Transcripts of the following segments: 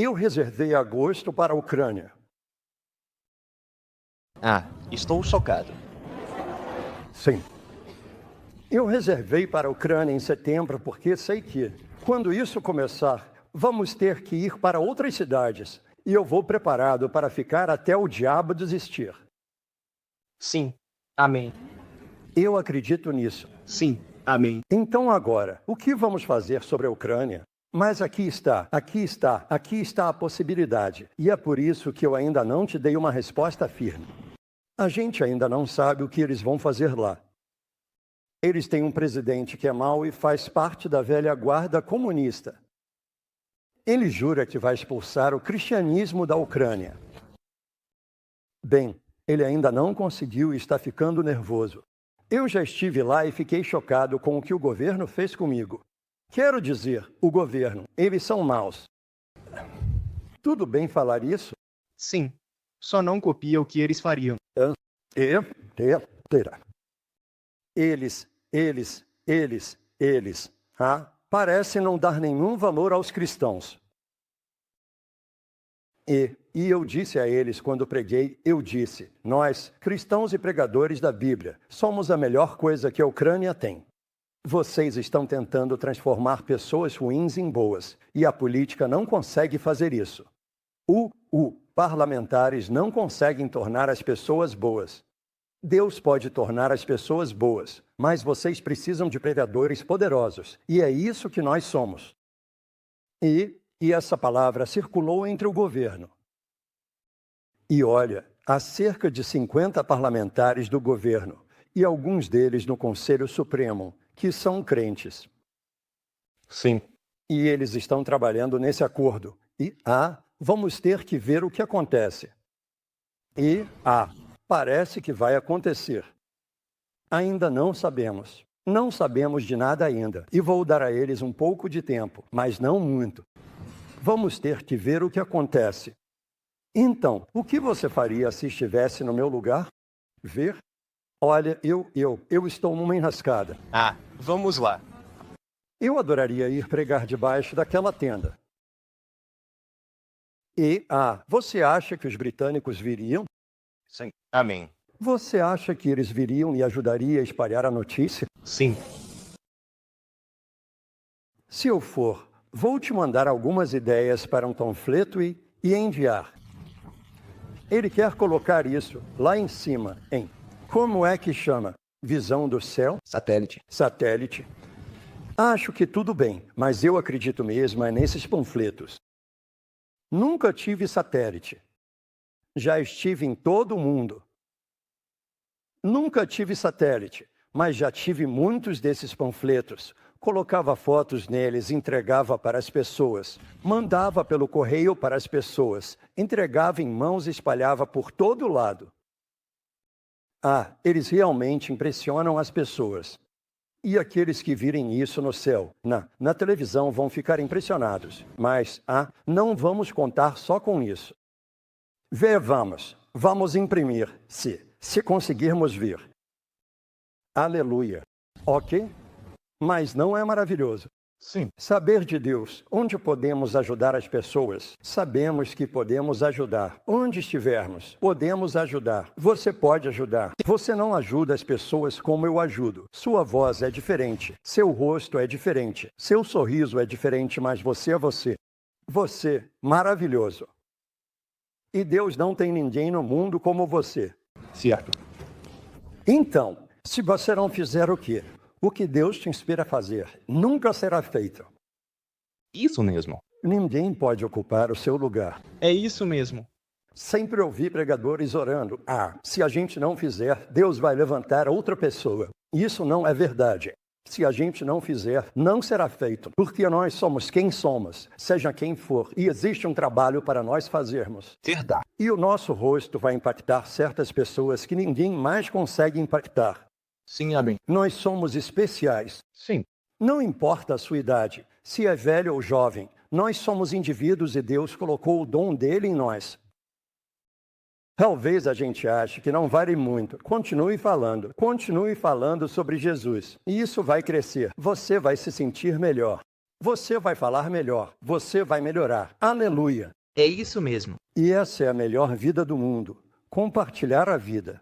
Eu reservei agosto para a Ucrânia. Estou chocado. Sim. Eu reservei para a Ucrânia em setembro porque sei que, quando isso começar, vamos ter que ir para outras cidades. E eu vou preparado para ficar até o diabo desistir. Sim. Amém. Eu acredito nisso. Sim. Amém. Então agora, o que vamos fazer sobre a Ucrânia? Mas aqui está a possibilidade. E é por isso que eu ainda não te dei uma resposta firme. A gente ainda não sabe o que eles vão fazer lá. Eles têm um presidente que é mau e faz parte da velha guarda comunista. Ele jura que vai expulsar o cristianismo da Ucrânia. Bem, ele ainda não conseguiu e está ficando nervoso. Eu já estive lá e fiquei chocado com o que o governo fez comigo. Quero dizer, o governo, eles são maus. Tudo bem falar isso? Sim. Só não copia o que eles fariam. Eles, parecem não dar nenhum valor aos cristãos. E eu disse a eles quando preguei, nós, cristãos e pregadores da Bíblia, somos a melhor coisa que a Ucrânia tem. Vocês estão tentando transformar pessoas ruins em boas, e a política não consegue fazer isso. Parlamentares não conseguem tornar as pessoas boas. Deus pode tornar as pessoas boas, mas vocês precisam de pregadores poderosos, e é isso que nós somos. E essa palavra circulou entre o governo. E olha, há cerca de 50 parlamentares do governo, e alguns deles no Conselho Supremo, que são crentes. Sim. E eles estão trabalhando nesse acordo. E, vamos ter que ver o que acontece. E, parece que vai acontecer. Ainda não sabemos. Não sabemos de nada ainda. E vou dar a eles um pouco de tempo, mas não muito. Vamos ter que ver o que acontece. Então, o que você faria se estivesse no meu lugar? Ver? Olha, eu estou numa enrascada. Vamos lá. Eu adoraria ir pregar debaixo daquela tenda. E, você acha que os britânicos viriam? Sim. Amém. Você acha que eles viriam e ajudariam a espalhar a notícia? Sim. Se eu for, vou te mandar algumas ideias para um panfleto e enviar. Ele quer colocar isso lá em cima, em, como é que chama? Visão do céu? Satélite. Acho que tudo bem, mas eu acredito mesmo nesses panfletos. Nunca tive satélite. Já estive em todo o mundo. Nunca tive satélite, mas já tive muitos desses panfletos. Colocava fotos neles, entregava para as pessoas. Mandava pelo correio para as pessoas. Entregava em mãos e espalhava por todo lado. Eles realmente impressionam as pessoas. E aqueles que virem isso no céu, na televisão, vão ficar impressionados. Mas, não vamos contar só com isso. Vamos imprimir, se conseguirmos ver. Aleluia. Ok? Mas não é maravilhoso? Sim. Saber de Deus, onde podemos ajudar as pessoas. Sabemos que podemos ajudar. Onde estivermos, podemos ajudar. Você pode ajudar. Você não ajuda as pessoas como eu ajudo. Sua voz é diferente. Seu rosto é diferente. Seu sorriso é diferente, mas você é você. Você, maravilhoso. E Deus não tem ninguém no mundo como você. Certo. Então, se você não fizer o quê? O que Deus te inspira a fazer nunca será feito. Isso mesmo. Ninguém pode ocupar o seu lugar. É isso mesmo. Sempre ouvi pregadores orando. Se a gente não fizer, Deus vai levantar outra pessoa. Isso não é verdade. Se a gente não fizer, não será feito. Porque nós somos quem somos, seja quem for. E existe um trabalho para nós fazermos. Verdade. E o nosso rosto vai impactar certas pessoas que ninguém mais consegue impactar. Sim, amém. Nós somos especiais. Sim. Não importa a sua idade, se é velho ou jovem, nós somos indivíduos e Deus colocou o dom dele em nós. Talvez a gente ache que não vale muito. Continue falando sobre Jesus. E isso vai crescer. Você vai se sentir melhor. Você vai falar melhor. Você vai melhorar. Aleluia. É isso mesmo. E essa é a melhor vida do mundo. Compartilhar a vida.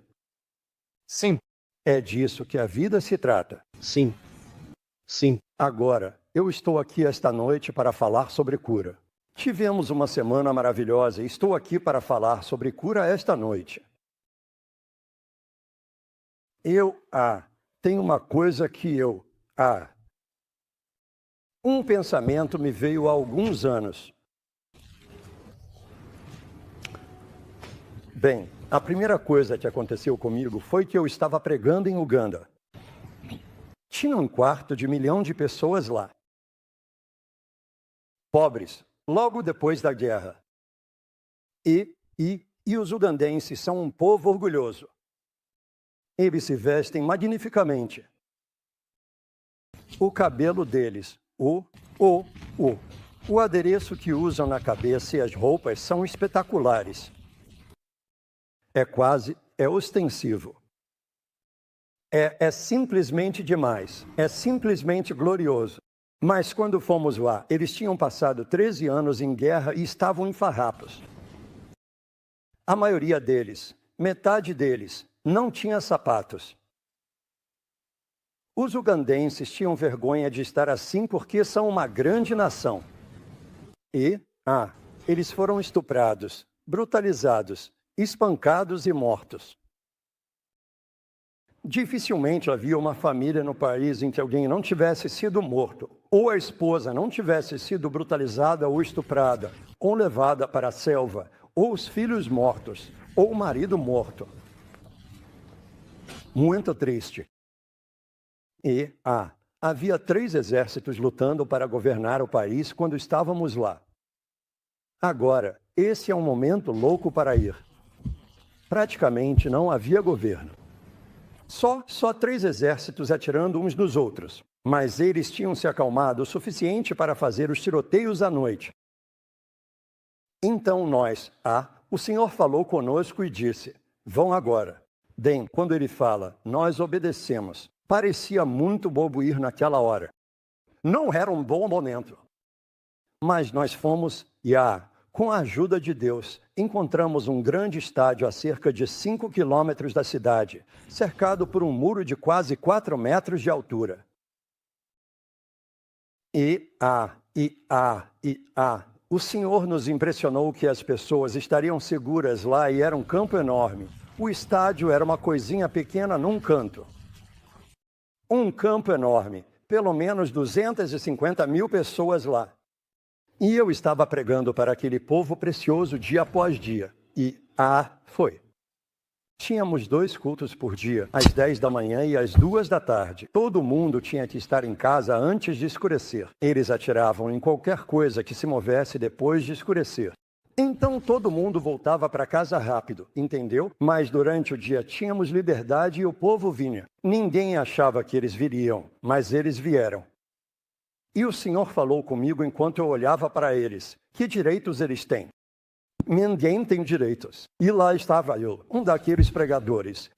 Sim. É disso que a vida se trata. Sim. Sim. Agora, eu estou aqui esta noite para falar sobre cura. Tivemos uma semana maravilhosa e estou aqui para falar sobre cura esta noite. Tem uma coisa que um pensamento me veio há alguns anos. Bem, a primeira coisa que aconteceu comigo foi que eu estava pregando em Uganda. Tinha um quarto de 1 milhão de pessoas lá. Pobres, logo depois da guerra. E os ugandenses são um povo orgulhoso. Eles se vestem magnificamente. O cabelo deles, o adereço que usam na cabeça e as roupas são espetaculares. É ostensivo. É simplesmente demais. É simplesmente glorioso. Mas quando fomos lá, eles tinham passado 13 anos em guerra e estavam em farrapos. A maioria deles, metade deles, não tinha sapatos. Os ugandenses tinham vergonha de estar assim porque são uma grande nação. Eles foram estuprados, brutalizados, espancados e mortos. Dificilmente havia uma família no país em que alguém não tivesse sido morto, ou a esposa não tivesse sido brutalizada ou estuprada, ou levada para a selva, ou os filhos mortos, ou o marido morto. Muito triste. Havia 3 exércitos lutando para governar o país quando estávamos lá. Agora, esse é um momento louco para ir. Praticamente não havia governo. Só 3 exércitos atirando uns nos outros. Mas eles tinham se acalmado o suficiente para fazer os tiroteios à noite. Então o Senhor falou conosco e disse, vão agora. Bem, quando ele fala, nós obedecemos. Parecia muito bobo ir naquela hora. Não era um bom momento. Mas nós fomos com a ajuda de Deus, encontramos um grande estádio a cerca de 5 quilômetros da cidade, cercado por um muro de quase 4 metros de altura. O Senhor nos impressionou que as pessoas estariam seguras lá e era um campo enorme. O estádio era uma coisinha pequena num canto. Um campo enorme, pelo menos 250 mil pessoas lá. E eu estava pregando para aquele povo precioso dia após dia. Foi. Tínhamos 2 cultos por dia, às 10 da manhã e às 2 da tarde. Todo mundo tinha que estar em casa antes de escurecer. Eles atiravam em qualquer coisa que se movesse depois de escurecer. Então todo mundo voltava para casa rápido, entendeu? Mas durante o dia tínhamos liberdade e o povo vinha. Ninguém achava que eles viriam, mas eles vieram. E o Senhor falou comigo enquanto eu olhava para eles. Que direitos eles têm? Ninguém tem direitos. E lá estava eu, um daqueles pregadores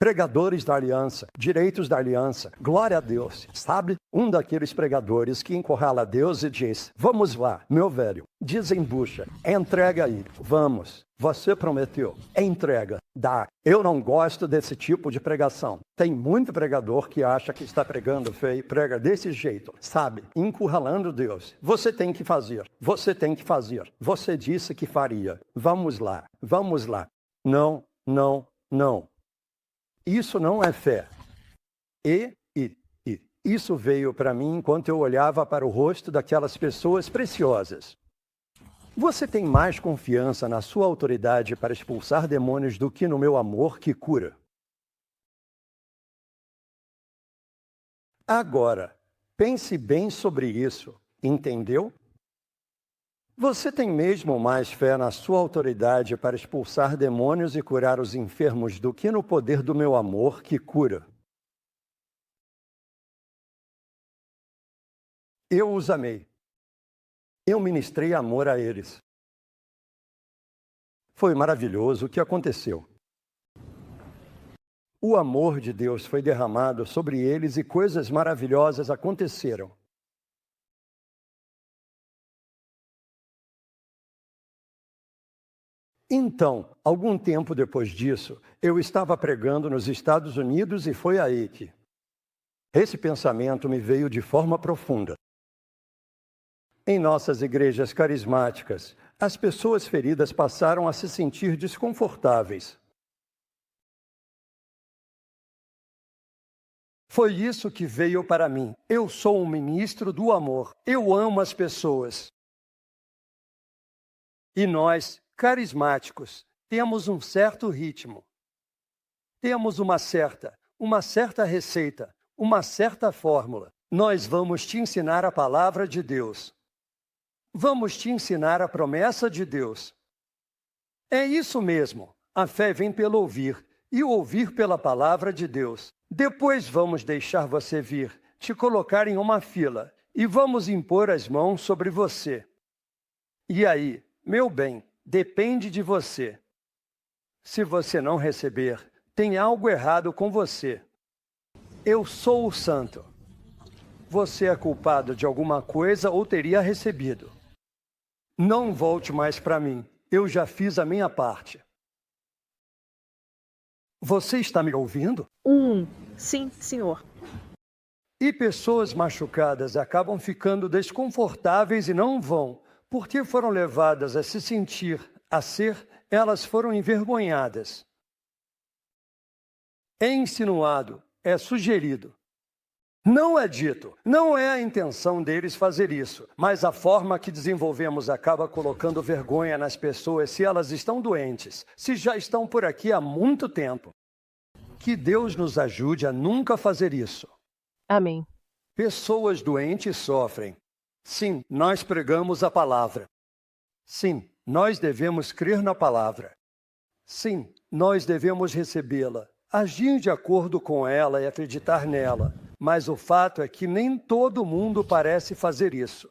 da aliança, direitos da aliança, glória a Deus, sabe? Um daqueles pregadores que encurrala Deus e diz, vamos lá, meu velho, desembucha, entrega aí, vamos. Você prometeu, entrega, dá. Eu não gosto desse tipo de pregação. Tem muito pregador que acha que está pregando feio, prega desse jeito, sabe? Encurralando Deus. Você tem que fazer, você tem que fazer. Você disse que faria. Vamos lá, vamos lá. Não, não, não. Isso não é fé. Isso veio para mim enquanto eu olhava para o rosto daquelas pessoas preciosas. Você tem mais confiança na sua autoridade para expulsar demônios do que no meu amor que cura. Agora, pense bem sobre isso, entendeu? Você tem mesmo mais fé na sua autoridade para expulsar demônios e curar os enfermos do que no poder do meu amor que cura. Eu os amei. Eu ministrei amor a eles. Foi maravilhoso o que aconteceu. O amor de Deus foi derramado sobre eles e coisas maravilhosas aconteceram. Então, algum tempo depois disso, eu estava pregando nos Estados Unidos e foi aí que esse pensamento me veio de forma profunda. Em nossas igrejas carismáticas, as pessoas feridas passaram a se sentir desconfortáveis. Foi isso que veio para mim. Eu sou um ministro do amor. Eu amo as pessoas. E nós, carismáticos, temos um certo ritmo. Temos uma certa receita, uma certa fórmula. Nós vamos te ensinar a palavra de Deus. Vamos te ensinar a promessa de Deus. É isso mesmo. A fé vem pelo ouvir, e o ouvir pela palavra de Deus. Depois vamos deixar você vir, te colocar em uma fila, e vamos impor as mãos sobre você. E aí, meu bem, depende de você. Se você não receber, tem algo errado com você. Eu sou o santo. Você é culpado de alguma coisa ou teria recebido. Não volte mais para mim. Eu já fiz a minha parte. Você está me ouvindo? Sim, senhor. E pessoas machucadas acabam ficando desconfortáveis e não vão, porque foram levadas a se sentir, elas foram envergonhadas. É insinuado, é sugerido. Não é dito, não é a intenção deles fazer isso, mas a forma que desenvolvemos acaba colocando vergonha nas pessoas se elas estão doentes, se já estão por aqui há muito tempo. Que Deus nos ajude a nunca fazer isso. Amém. Pessoas doentes sofrem. Sim, nós pregamos a palavra. Sim, nós devemos crer na palavra. Sim, nós devemos recebê-la, agir de acordo com ela e acreditar nela. Mas o fato é que nem todo mundo parece fazer isso.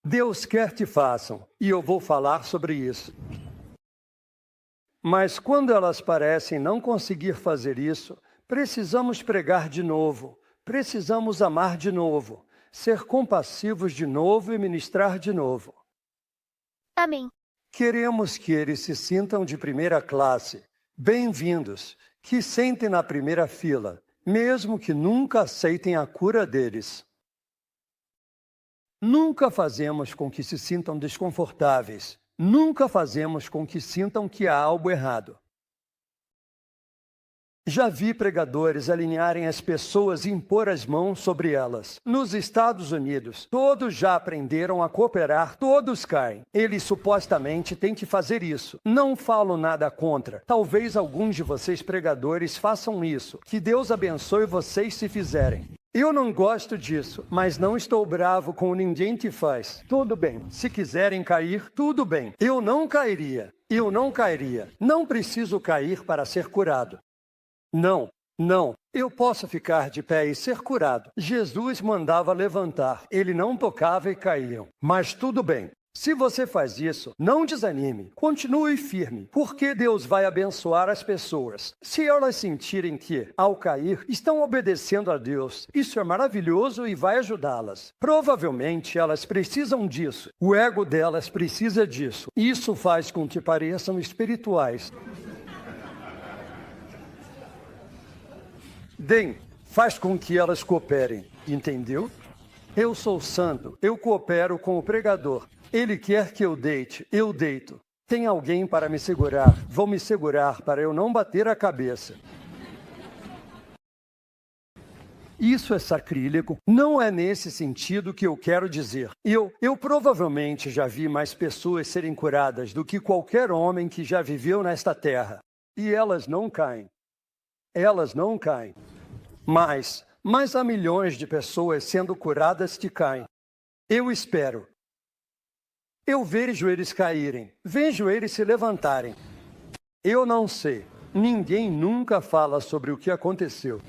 Deus quer que façam, e eu vou falar sobre isso. Mas quando elas parecem não conseguir fazer isso, precisamos pregar de novo, precisamos amar de novo, ser compassivos de novo e ministrar de novo. Amém. Queremos que eles se sintam de primeira classe, bem-vindos, que sentem na primeira fila, mesmo que nunca aceitem a cura deles. Nunca fazemos com que se sintam desconfortáveis. Nunca fazemos com que sintam que há algo errado. Já vi pregadores alinharem as pessoas e impor as mãos sobre elas. Nos Estados Unidos, todos já aprenderam a cooperar, todos caem. Eles supostamente têm que fazer isso. Não falo nada contra. Talvez alguns de vocês pregadores façam isso. Que Deus abençoe vocês se fizerem. Eu não gosto disso, mas não estou bravo com ninguém que faz. Tudo bem. Se quiserem cair, tudo bem. Eu não cairia. Eu não cairia. Não preciso cair para ser curado. Não, eu posso ficar de pé e ser curado. Jesus mandava levantar, ele não tocava e caíam. Mas tudo bem, se você faz isso, não desanime, continue firme, porque Deus vai abençoar as pessoas. Se elas sentirem que, ao cair, estão obedecendo a Deus, isso é maravilhoso e vai ajudá-las. Provavelmente elas precisam disso, o ego delas precisa disso. Isso faz com que pareçam espirituais. Faz com que elas cooperem, entendeu? Eu sou santo, eu coopero com o pregador. Ele quer que eu deite, eu deito. Tem alguém para me segurar, vou me segurar para eu não bater a cabeça. Isso é sacrílego, não é nesse sentido que eu quero dizer. Eu provavelmente já vi mais pessoas serem curadas do que qualquer homem que já viveu nesta terra. E elas não caem. Elas não caem. Mas há milhões de pessoas sendo curadas que caem. Eu espero. Eu vejo eles caírem, vejo eles se levantarem. Eu não sei. Ninguém nunca fala sobre o que aconteceu.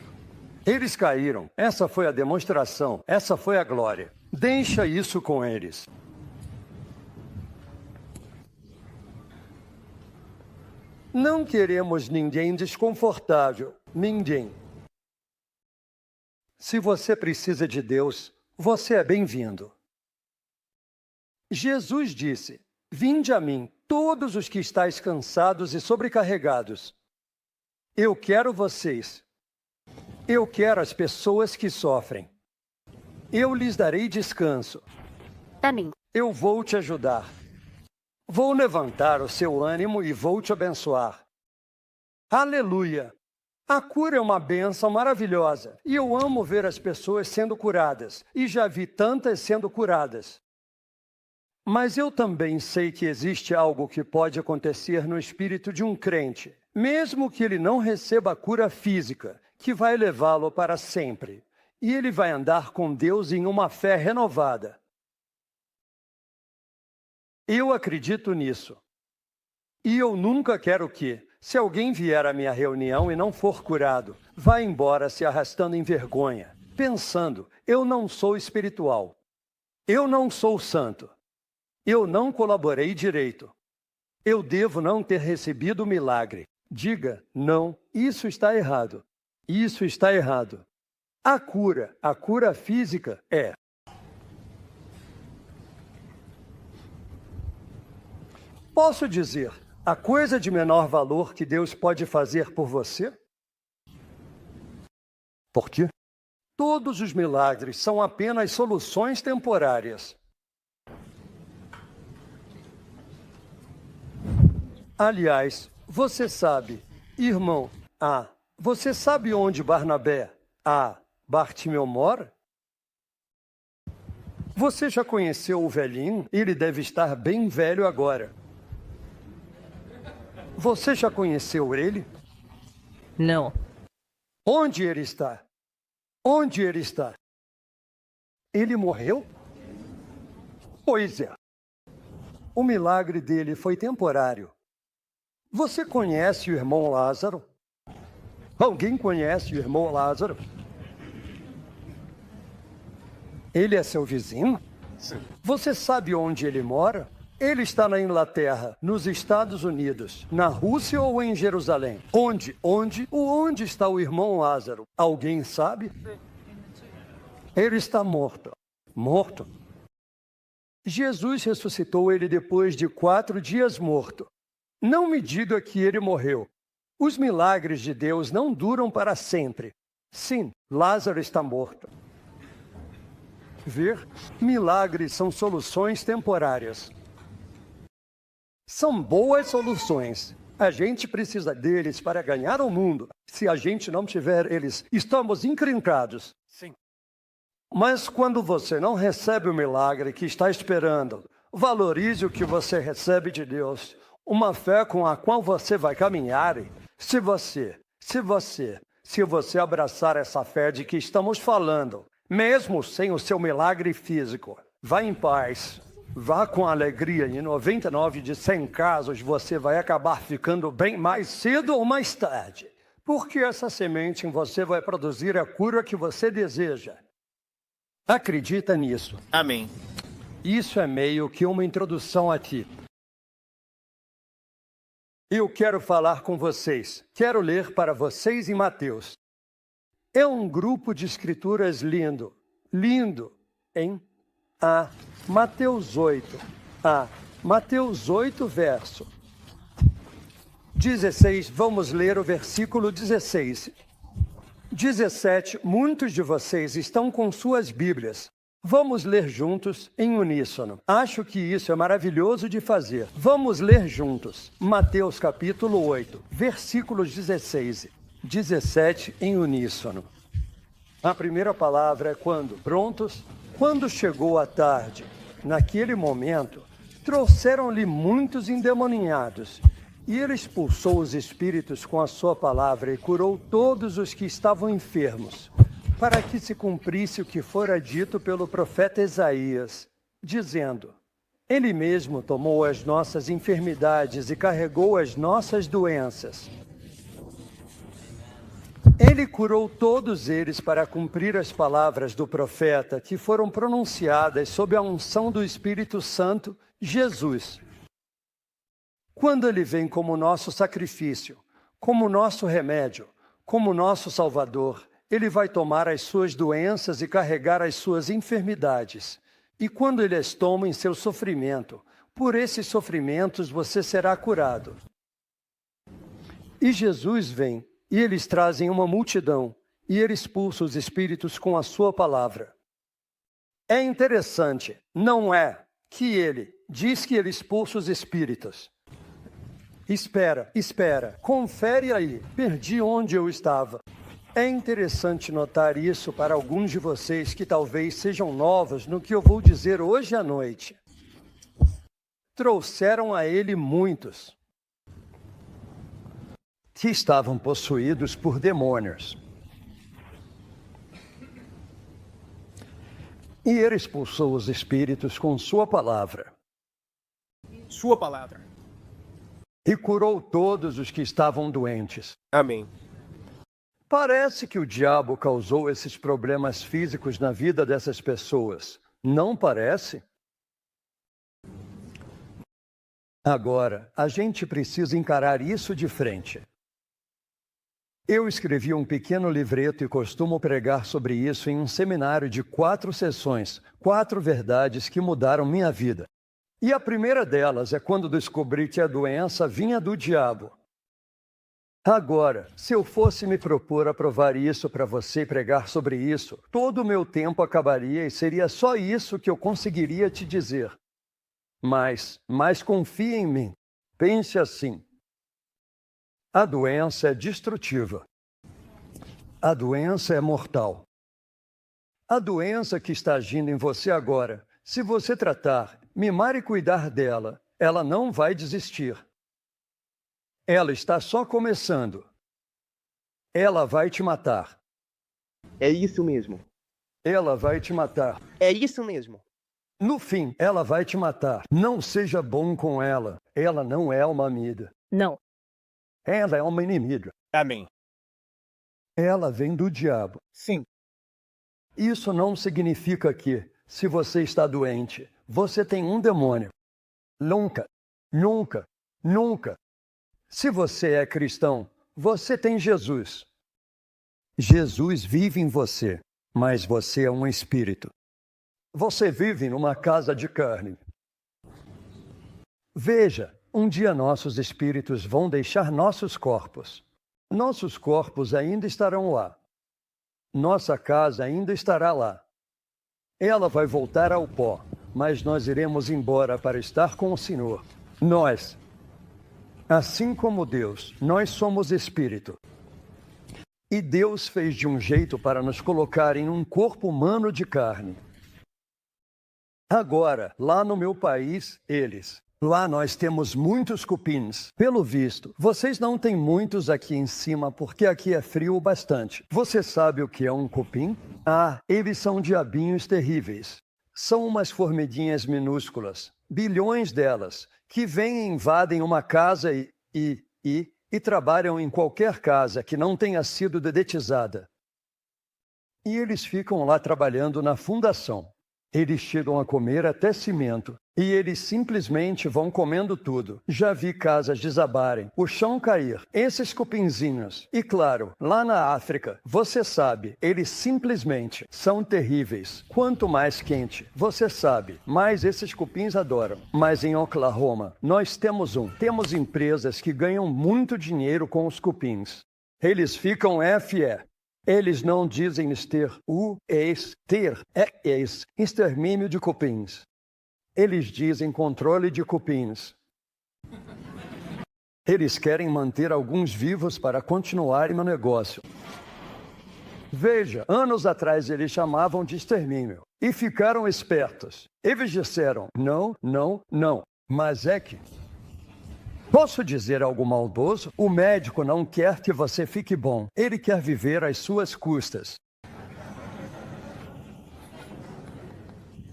Eles caíram. Essa foi a demonstração. Essa foi a glória. Deixa isso com eles. Não queremos ninguém desconfortável. Ninguém. Se você precisa de Deus, você é bem-vindo. Jesus disse: "Vinde a mim, todos os que estáis cansados e sobrecarregados. Eu quero vocês. Eu quero as pessoas que sofrem. Eu lhes darei descanso. Amém. Eu vou te ajudar. Vou levantar o seu ânimo e vou te abençoar. Aleluia! A cura é uma bênção maravilhosa e eu amo ver as pessoas sendo curadas e já vi tantas sendo curadas. Mas eu também sei que existe algo que pode acontecer no espírito de um crente, mesmo que ele não receba a cura física, que vai levá-lo para sempre. E ele vai andar com Deus em uma fé renovada. Eu acredito nisso. E eu nunca quero que, se alguém vier à minha reunião e não for curado, vá embora se arrastando em vergonha, pensando, eu não sou espiritual. Eu não sou santo. Eu não colaborei direito. Eu devo não ter recebido o milagre. Diga, não, isso está errado. Isso está errado. A cura física é. Posso dizer, a coisa de menor valor que Deus pode fazer por você? Por quê? Todos os milagres são apenas soluções temporárias. Aliás, você sabe, irmão, você sabe onde Barnabé, Bartimeu mora? Você já conheceu o velhinho? Ele deve estar bem velho agora. Você já conheceu ele? Não. Onde ele está? Onde ele está? Ele morreu? Pois é. O milagre dele foi temporário. Você conhece o irmão Lázaro? Alguém conhece o irmão Lázaro? Ele é seu vizinho? Sim. Você sabe onde ele mora? Ele está na Inglaterra, nos Estados Unidos, na Rússia ou em Jerusalém? Onde está o irmão Lázaro? Alguém sabe? Ele está morto. Morto? Jesus ressuscitou ele depois de 4 dias morto. Não me diga que ele morreu. Os milagres de Deus não duram para sempre. Sim, Lázaro está morto. Ver? Milagres são soluções temporárias. São boas soluções. A gente precisa deles para ganhar o mundo. Se a gente não tiver eles, estamos encrencados. Sim. Mas quando você não recebe o milagre que está esperando, valorize o que você recebe de Deus. Uma fé com a qual você vai caminhar. Se você abraçar essa fé de que estamos falando, mesmo sem o seu milagre físico, vá em paz. Vá com alegria. Em 99 de 100 casos, você vai acabar ficando bem mais cedo ou mais tarde. Porque essa semente em você vai produzir a cura que você deseja. Acredita nisso. Amém. Isso é meio que uma introdução aqui. Eu quero falar com vocês. Quero ler para vocês em Mateus. É um grupo de escrituras lindo. Lindo, hein? Mateus 8. Mateus 8, verso 16. Vamos ler o versículo 16. 17. Muitos de vocês estão com suas Bíblias. Vamos ler juntos em uníssono. Acho que isso é maravilhoso de fazer. Vamos ler juntos. Mateus capítulo 8, versículos 16, 17 em uníssono. A primeira palavra é quando. Prontos? Quando chegou a tarde, naquele momento, trouxeram-lhe muitos endemoniados. E ele expulsou os espíritos com a sua palavra e curou todos os que estavam enfermos, para que se cumprisse o que fora dito pelo profeta Isaías, dizendo: Ele mesmo tomou as nossas enfermidades e carregou as nossas doenças. Ele curou todos eles para cumprir as palavras do profeta que foram pronunciadas sob a unção do Espírito Santo, Jesus. Quando ele vem como nosso sacrifício, como nosso remédio, como nosso Salvador, ele vai tomar as suas doenças e carregar as suas enfermidades. E quando ele as toma em seu sofrimento, Por esses sofrimentos você será curado. E Jesus vem, e eles trazem uma multidão, e ele expulsa os espíritos com a sua palavra. É interessante, não é, que ele diz que ele expulsa os espíritos. Espera, confere aí, perdi onde eu estava. É interessante notar isso para alguns de vocês que talvez sejam novos no que eu vou dizer hoje à noite. Trouxeram a ele muitos que estavam possuídos por demônios. E ele expulsou os espíritos com sua palavra. Sua palavra. E curou todos os que estavam doentes. Amém. Parece que o diabo causou esses problemas físicos na vida dessas pessoas. Não parece? Agora, a gente precisa encarar isso de frente. Eu escrevi um pequeno livreto e costumo pregar sobre isso em um seminário de 4 sessões, 4 verdades que mudaram minha vida. E a primeira delas é quando descobri que a doença vinha do diabo. Agora, se eu fosse me propor a provar isso para você e pregar sobre isso, todo o meu tempo acabaria e seria só isso que eu conseguiria te dizer. Mas confie em mim. Pense assim. A doença é destrutiva. A doença é mortal. A doença que está agindo em você agora, se você tratar, mimar e cuidar dela, ela não vai desistir. Ela está só começando. Ela vai te matar. É isso mesmo. Ela vai te matar. É isso mesmo. No fim, ela vai te matar. Não seja bom com ela. Ela não é uma amiga. Não. Ela é uma inimiga. Amém. Ela vem do diabo. Sim. Isso não significa que, se você está doente, você tem um demônio. Nunca, nunca, nunca. Se você é cristão, você tem Jesus. Jesus vive em você, mas você é um espírito. Você vive numa casa de carne. Veja, um dia nossos espíritos vão deixar nossos corpos. Nossos corpos ainda estarão lá. Nossa casa ainda estará lá. Ela vai voltar ao pó, mas nós iremos embora para estar com o Senhor. Nós, assim como Deus, nós somos espírito. E Deus fez de um jeito para nos colocar em um corpo humano de carne. Agora, lá no meu país, lá nós temos muitos cupins. Pelo visto, vocês não têm muitos aqui em cima porque aqui é frio bastante. Você sabe o que é um cupim? Ah, eles são diabinhos terríveis. São umas formiguinhas minúsculas, bilhões delas, que vêm e invadem uma casa e trabalham em qualquer casa que não tenha sido dedetizada. E eles ficam lá trabalhando na fundação. Eles chegam a comer até cimento. E eles simplesmente vão comendo tudo. Já vi casas desabarem, o chão cair, esses cupinzinhos. E claro, lá na África, você sabe, eles simplesmente são terríveis. Quanto mais quente, você sabe, mais esses cupins adoram. Mas em Oklahoma, nós temos empresas que ganham muito dinheiro com os cupins. Eles ficam FE. Eles não dizem extermínio de cupins. Eles dizem controle de cupins. Eles querem manter alguns vivos para continuarem no negócio. Veja, anos atrás eles chamavam de extermínio e ficaram espertos. Eles disseram, não, não, não. Mas é que... Posso dizer algo maldoso? O médico não quer que você fique bom. Ele quer viver às suas custas.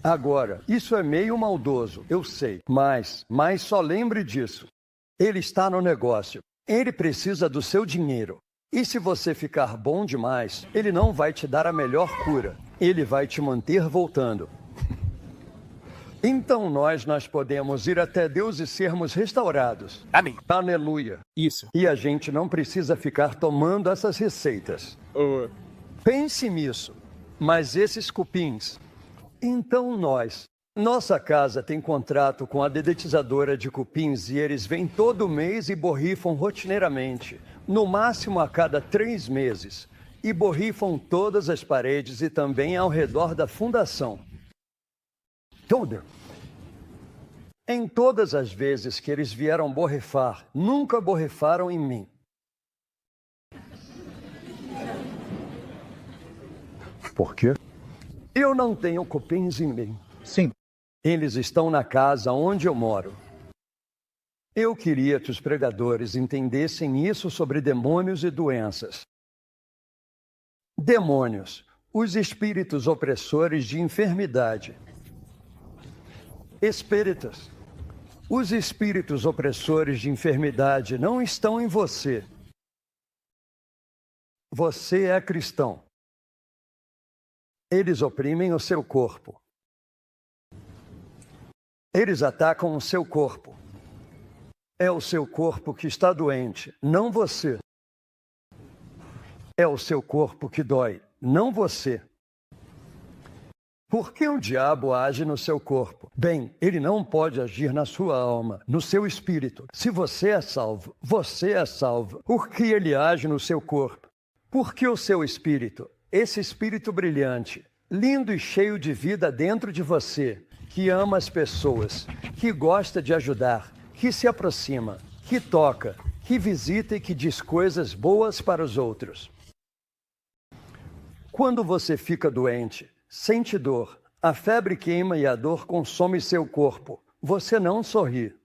Agora, isso é meio maldoso, eu sei, mas só lembre disso. Ele está no negócio. Ele precisa do seu dinheiro. E se você ficar bom demais, ele não vai te dar a melhor cura. Ele vai te manter voltando. Então nós podemos ir até Deus e sermos restaurados. Amém. Aleluia. Isso. E a gente não precisa ficar tomando essas receitas. Pense nisso. Mas esses cupins... Então nós Nossa casa tem contrato com a dedetizadora de cupins e eles vêm todo mês e borrifam rotineiramente, no máximo a cada 3 meses. E borrifam todas as paredes e também ao redor da fundação. Tudo. Em todas as vezes que eles vieram borrifar, nunca borrifaram em mim. Por quê? Eu não tenho cupins em mim. Sim. Eles estão na casa onde eu moro. Eu queria que os pregadores entendessem isso sobre demônios e doenças. Demônios, os espíritos opressores de enfermidade. Espíritos, os espíritos opressores de enfermidade não estão em você. Você é cristão. Eles oprimem o seu corpo. Eles atacam o seu corpo. É o seu corpo que está doente, não você. É o seu corpo que dói, não você. Por que o diabo age no seu corpo? Bem, ele não pode agir na sua alma, no seu espírito. Se você é salvo, você é salvo. Por que ele age no seu corpo? Porque o seu espírito, esse espírito brilhante, lindo e cheio de vida dentro de você, que ama as pessoas, que gosta de ajudar, que se aproxima, que toca, que visita e que diz coisas boas para os outros. Quando você fica doente, sente dor, a febre queima e a dor consome seu corpo, você não sorri.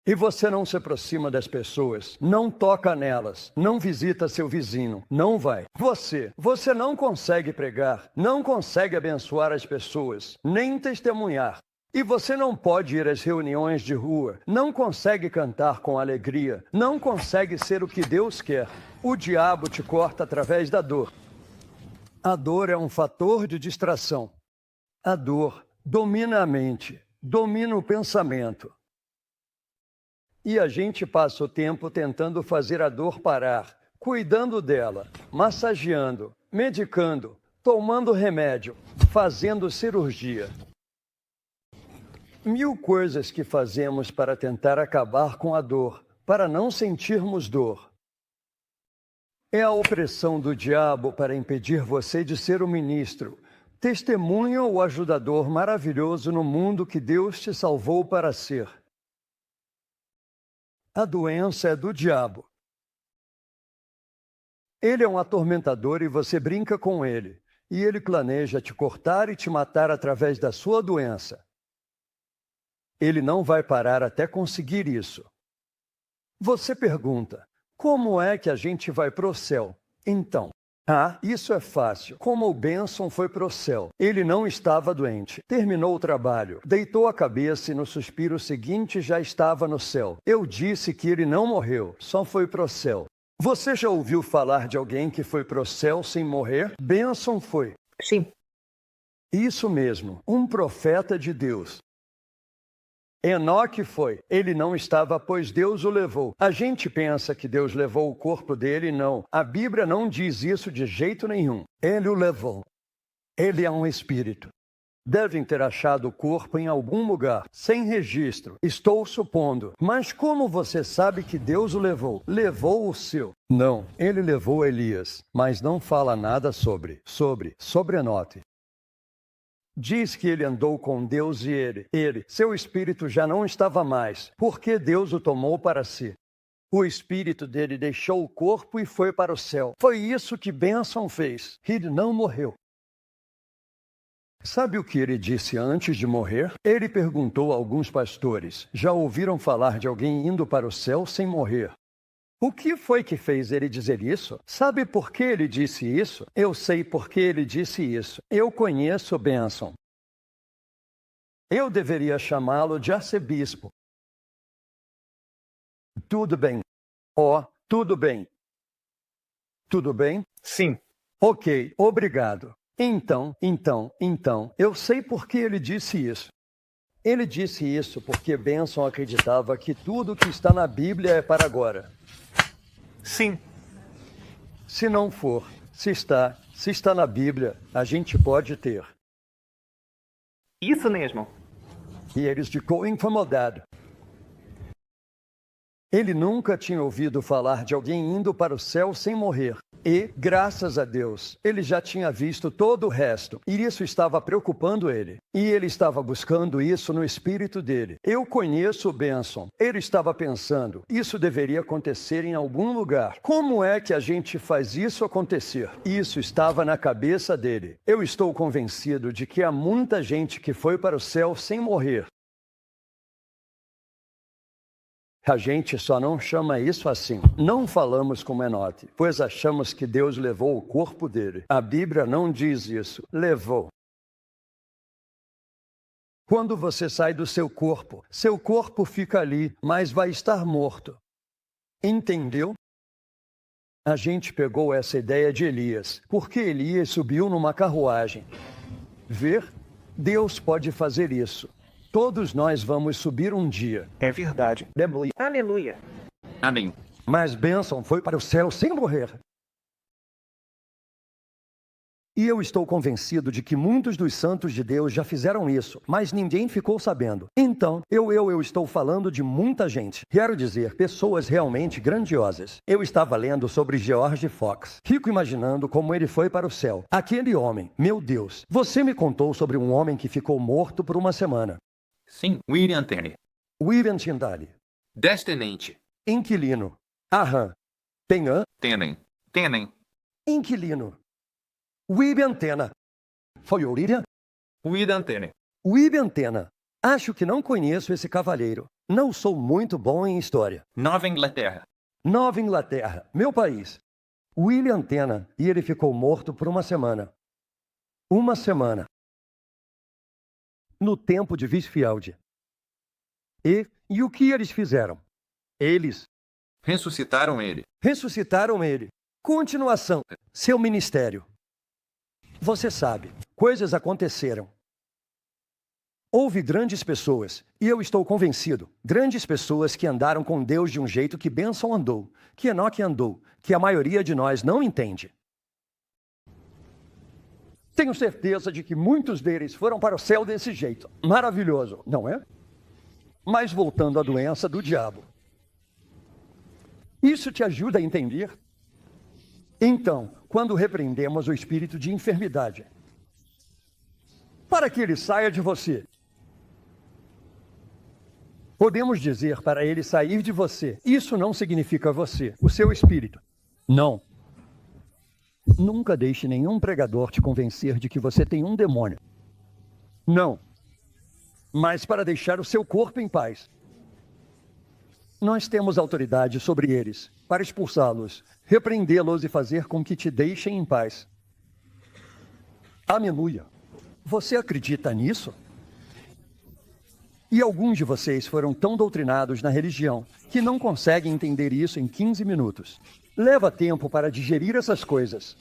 E você não se aproxima das pessoas, não toca nelas, não visita seu vizinho, não vai. Você não consegue pregar, não consegue abençoar as pessoas, nem testemunhar. E você não pode ir às reuniões de rua, não consegue cantar com alegria, não consegue ser o que Deus quer. O diabo te corta através da dor. A dor é um fator de distração. A dor domina a mente, domina o pensamento. E a gente passa o tempo tentando fazer a dor parar, cuidando dela, massageando, medicando, tomando remédio, fazendo cirurgia. 1000 coisas que fazemos para tentar acabar com a dor, para não sentirmos dor. É a opressão do diabo para impedir você de ser o ministro, testemunha ou ajudador maravilhoso no mundo que Deus te salvou para ser. A doença é do diabo. Ele é um atormentador e você brinca com ele. E ele planeja te cortar e te matar através da sua doença. Ele não vai parar até conseguir isso. Você pergunta, como é que a gente vai para o céu? Então, isso é fácil. Como o Benson foi para o céu. Ele não estava doente. Terminou o trabalho. Deitou a cabeça e no suspiro seguinte já estava no céu. Eu disse que ele não morreu, só foi para o céu. Você já ouviu falar de alguém que foi para o céu sem morrer? Benson foi. Sim. Isso mesmo, um profeta de Deus. Enoque foi. Ele não estava, pois Deus o levou. A gente pensa que Deus levou o corpo dele, não. A Bíblia não diz isso de jeito nenhum. Ele o levou. Ele é um espírito. Devem ter achado o corpo em algum lugar, sem registro. Estou supondo. Mas como você sabe que Deus o levou? Levou o seu. Não, ele levou Elias, mas não fala nada sobre Enoque. Diz que ele andou com Deus e seu espírito já não estava mais, porque Deus o tomou para si. O espírito dele deixou o corpo e foi para o céu. Foi isso que Benson fez. Ele não morreu. Sabe o que ele disse antes de morrer? Ele perguntou a alguns pastores, já ouviram falar de alguém indo para o céu sem morrer? O que foi que fez ele dizer isso? Sabe por que ele disse isso? Eu sei por que ele disse isso. Eu conheço Benson. Eu deveria chamá-lo de arcebispo. Tudo bem. Tudo bem. Tudo bem? Sim. Ok, obrigado. Então, eu sei por que ele disse isso. Ele disse isso porque Benson acreditava que tudo que está na Bíblia é para agora. Sim. Se não for, se está na Bíblia, a gente pode ter. Isso mesmo. E ele ficou incomodado. Ele nunca tinha ouvido falar de alguém indo para o céu sem morrer. E, graças a Deus, ele já tinha visto todo o resto. E isso estava preocupando ele. E ele estava buscando isso no espírito dele. Eu conheço o Benson. Ele estava pensando, isso deveria acontecer em algum lugar. Como é que a gente faz isso acontecer? Isso estava na cabeça dele. Eu estou convencido de que há muita gente que foi para o céu sem morrer. A gente só não chama isso assim. Não falamos como Enoque, pois achamos que Deus levou o corpo dele. A Bíblia não diz isso. Levou. Quando você sai do seu corpo fica ali, mas vai estar morto. Entendeu? A gente pegou essa ideia de Elias, porque Elias subiu numa carruagem. Ver? Deus pode fazer isso. Todos nós vamos subir um dia. É verdade. Aleluia. Aleluia. Amém. Mas Benson foi para o céu sem morrer. E eu estou convencido de que muitos dos santos de Deus já fizeram isso, mas ninguém ficou sabendo. Então, eu estou falando de muita gente. Quero dizer, pessoas realmente grandiosas. Eu estava lendo sobre George Fox. Fico imaginando como ele foi para o céu. Aquele homem, meu Deus. Você me contou sobre um homem que ficou morto por uma semana. Sim, William Tenney. William Tyndale. Destinente. Inquilino. Aham. Penhã. Tenen. Inquilino. William Tena. Foi o William? William Tenney. William Tena. Acho que não conheço esse cavalheiro. Não sou muito bom em história. Nova Inglaterra. Nova Inglaterra, meu país. William Tena. E ele ficou morto por uma semana. Uma semana. No tempo de Visfield. E o que eles fizeram? Eles Ressuscitaram ele. ressuscitaram ele. Continuação. Seu ministério. Você sabe, coisas aconteceram. Houve grandes pessoas, e eu estou convencido, grandes pessoas que andaram com Deus de um jeito que Benson andou, que Enoque andou, que a maioria de nós não entende. Tenho certeza de que muitos deles foram para o céu desse jeito. Maravilhoso, não é? Mas voltando à doença do diabo. Isso te ajuda a entender? Então, quando repreendemos o espírito de enfermidade, para que ele saia de você, podemos dizer para ele sair de você. Isso não significa você, o seu espírito. Não. Nunca deixe nenhum pregador te convencer de que você tem um demônio. Não. Mas para deixar o seu corpo em paz. Nós temos autoridade sobre eles, para expulsá-los, repreendê-los e fazer com que te deixem em paz. Aleluia. Você acredita nisso? E alguns de vocês foram tão doutrinados na religião que não conseguem entender isso em 15 minutos. Leva tempo para digerir essas coisas.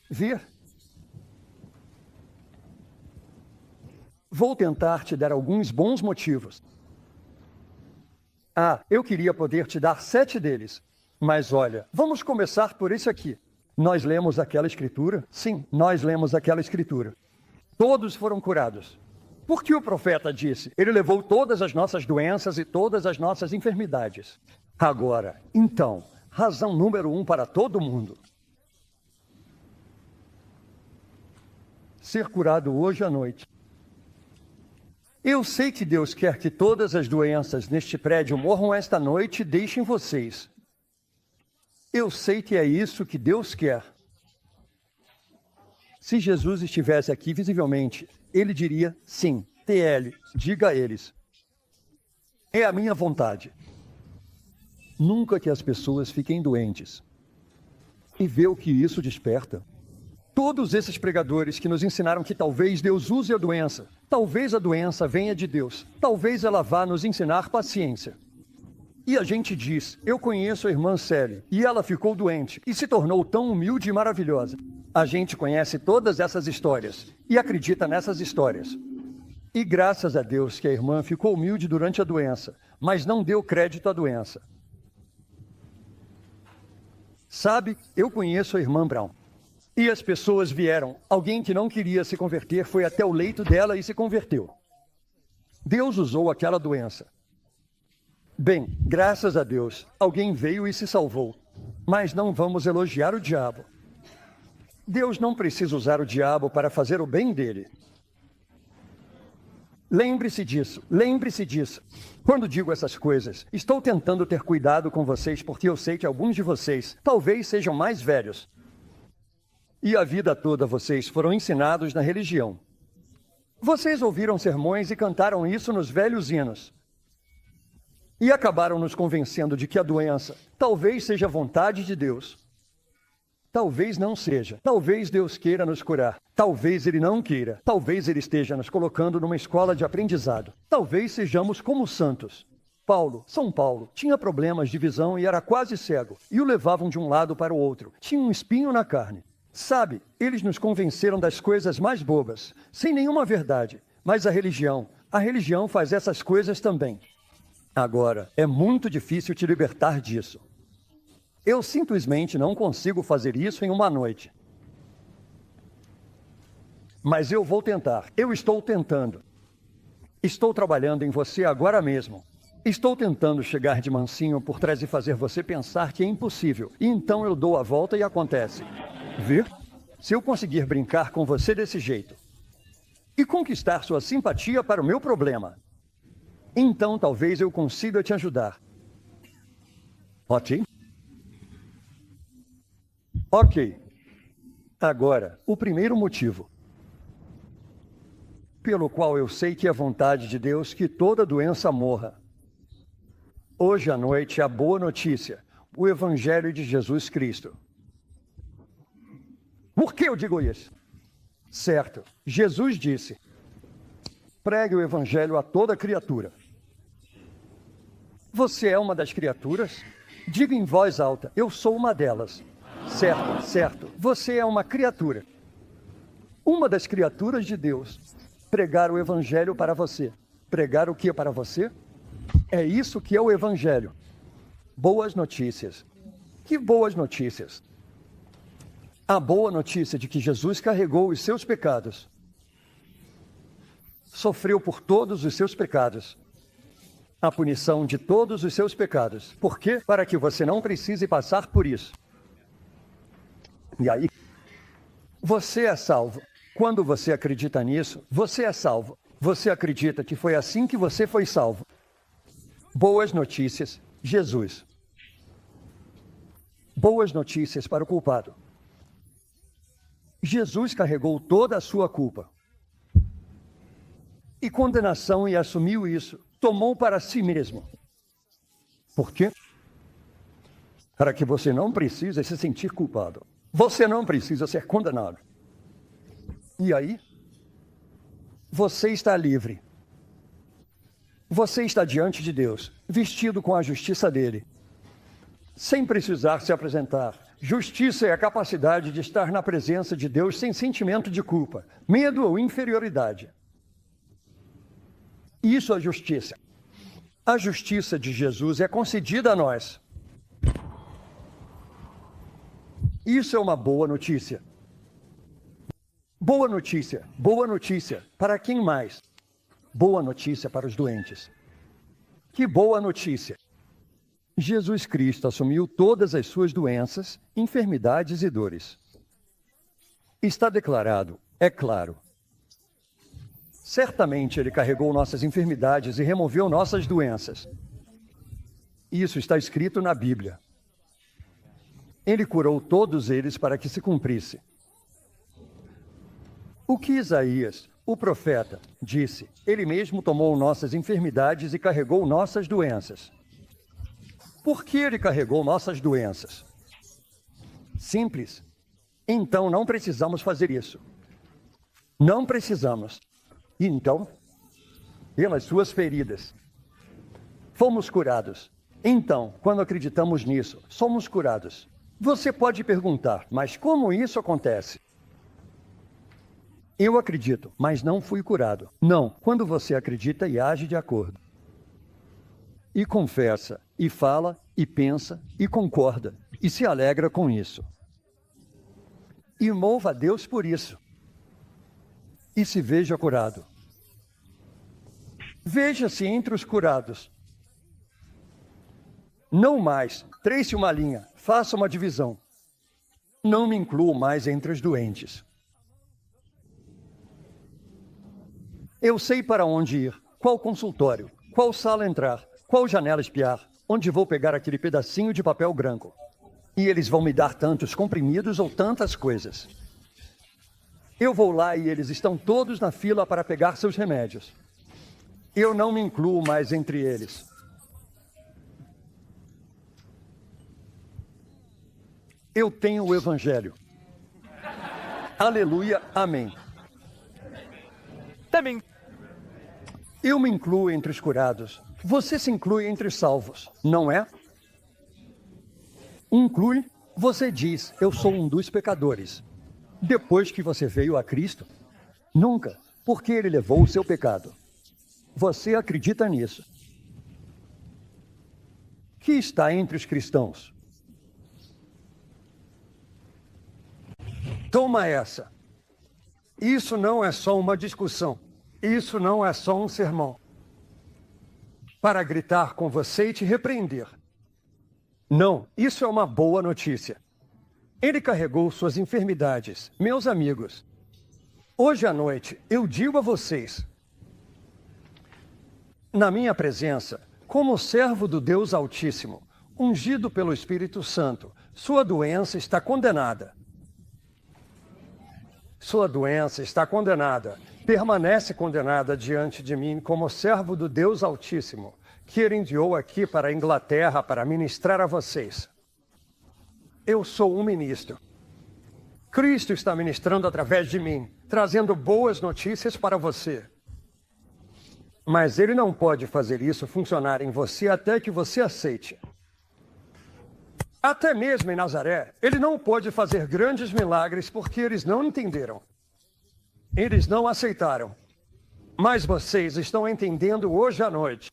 Ver? Vou tentar te dar alguns bons motivos. Eu queria poder te dar 7 deles. Mas olha, vamos começar por isso aqui. Nós lemos aquela escritura? Sim, nós lemos aquela escritura. Todos foram curados. Porque o profeta disse, ele levou todas as nossas doenças e todas as nossas enfermidades. Agora, então, razão número 1 para todo mundo. Ser curado hoje à noite. Eu sei que Deus quer que todas as doenças neste prédio morram esta noite e deixem vocês. Eu sei que é isso que Deus quer. Se Jesus estivesse aqui visivelmente, ele diria, sim, TL, diga a eles. É a minha vontade. Nunca que as pessoas fiquem doentes. E vê o que isso desperta. Todos esses pregadores que nos ensinaram que talvez Deus use a doença, talvez a doença venha de Deus, talvez ela vá nos ensinar paciência. E a gente diz, eu conheço a irmã Sally, e ela ficou doente, e se tornou tão humilde e maravilhosa. A gente conhece todas essas histórias, e acredita nessas histórias. E graças a Deus que a irmã ficou humilde durante a doença, mas não deu crédito à doença. Sabe, eu conheço a irmã Brown. E as pessoas vieram. Alguém que não queria se converter foi até o leito dela e se converteu. Deus usou aquela doença. Bem, graças a Deus, alguém veio e se salvou. Mas não vamos elogiar o diabo. Deus não precisa usar o diabo para fazer o bem dele. Lembre-se disso, lembre-se disso. Quando digo essas coisas, estou tentando ter cuidado com vocês porque eu sei que alguns de vocês talvez sejam mais velhos. E a vida toda vocês foram ensinados na religião. Vocês ouviram sermões e cantaram isso nos velhos hinos. E acabaram nos convencendo de que a doença talvez seja vontade de Deus. Talvez não seja. Talvez Deus queira nos curar. Talvez Ele não queira. Talvez Ele esteja nos colocando numa escola de aprendizado. Talvez sejamos como santos. São Paulo, tinha problemas de visão e era quase cego. E o levavam de um lado para o outro. Tinha um espinho na carne. Sabe, eles nos convenceram das coisas mais bobas, sem nenhuma verdade. Mas a religião faz essas coisas também. Agora, é muito difícil te libertar disso. Eu simplesmente não consigo fazer isso em uma noite. Mas eu vou tentar. Eu estou tentando. Estou trabalhando em você agora mesmo. Estou tentando chegar de mansinho por trás e fazer você pensar que é impossível. E então eu dou a volta e acontece. Vê? Se eu conseguir brincar com você desse jeito e conquistar sua simpatia para o meu problema, então talvez eu consiga te ajudar. Ok? Ok. Agora, o primeiro motivo pelo qual eu sei que é vontade de Deus que toda doença morra. Hoje à noite, a boa notícia, o Evangelho de Jesus Cristo. Por que eu digo isso? Certo, Jesus disse, pregue o Evangelho a toda criatura. Você é uma das criaturas? Diga em voz alta, eu sou uma delas. Certo, certo, você é uma criatura. Uma das criaturas de Deus. Pregar o Evangelho para você. Pregar o que para você? É isso que é o Evangelho. Boas notícias. Que boas notícias. A boa notícia de que Jesus carregou os seus pecados. Sofreu por todos os seus pecados. A punição de todos os seus pecados. Por quê? Para que você não precise passar por isso. E aí, você é salvo. Quando você acredita nisso, você é salvo. Você acredita que foi assim que você foi salvo. Boas notícias, Jesus. Boas notícias para o culpado. Jesus carregou toda a sua culpa e condenação e assumiu isso. Tomou para si mesmo. Por quê? Para que você não precise se sentir culpado. Você não precisa ser condenado. E aí, você está livre. Você está diante de Deus, vestido com a justiça dele, sem precisar se apresentar. Justiça é a capacidade de estar na presença de Deus sem sentimento de culpa, medo ou inferioridade. Isso é justiça. A justiça de Jesus é concedida a nós. Isso é uma boa notícia. Boa notícia. Boa notícia. Para quem mais? Boa notícia para os doentes. Que boa notícia. Jesus Cristo assumiu todas as suas doenças, enfermidades e dores. Está declarado, é claro. Certamente Ele carregou nossas enfermidades e removeu nossas doenças. Isso está escrito na Bíblia. Ele curou todos eles para que se cumprisse. O que Isaías, o profeta, disse, ele mesmo tomou nossas enfermidades e carregou nossas doenças. Por que ele carregou nossas doenças? Simples. Então não precisamos fazer isso. Não precisamos. Então, pelas suas feridas, fomos curados. Então, quando acreditamos nisso, somos curados. Você pode perguntar, mas como isso acontece? Eu acredito, mas não fui curado. Não, quando você acredita e age de acordo. E confessa, e fala, e pensa, e concorda, e se alegra com isso. e mova a Deus por isso. E se veja curado. Veja-se entre os curados. Não mais, trace uma linha, faça uma divisão. Não me incluo mais entre os doentes. Eu sei para onde ir, qual consultório, qual sala entrar, qual janela espiar, onde vou pegar aquele pedacinho de papel branco. E eles vão me dar tantos comprimidos ou tantas coisas. Eu vou lá e eles estão todos na fila para pegar seus remédios. Eu não me incluo mais entre eles. Eu tenho o Evangelho. Aleluia, amém. Também. Eu me incluo entre os curados. Você se inclui entre os salvos, não é? Inclui, você diz, eu sou um dos pecadores. Depois que você veio a Cristo? Nunca, porque Ele levou o seu pecado. Você acredita nisso? Que está entre os cristãos? Toma essa. Isso não é só uma discussão. Isso não é só um sermão. Para gritar com você e te repreender. Não, isso é uma boa notícia. Ele carregou suas enfermidades, meus amigos. Hoje à noite, eu digo a vocês, na minha presença, como servo do Deus Altíssimo, ungido pelo Espírito Santo, sua doença está condenada. Sua doença está condenada. Permanece condenada diante de mim como servo do Deus Altíssimo, que Ele enviou aqui para a Inglaterra para ministrar a vocês. Eu sou um ministro. Cristo está ministrando através de mim, trazendo boas notícias para você. Mas Ele não pode fazer isso funcionar em você até que você aceite. Até mesmo em Nazaré, Ele não pôde fazer grandes milagres porque eles não entenderam. Eles não aceitaram. Mas vocês estão entendendo hoje à noite.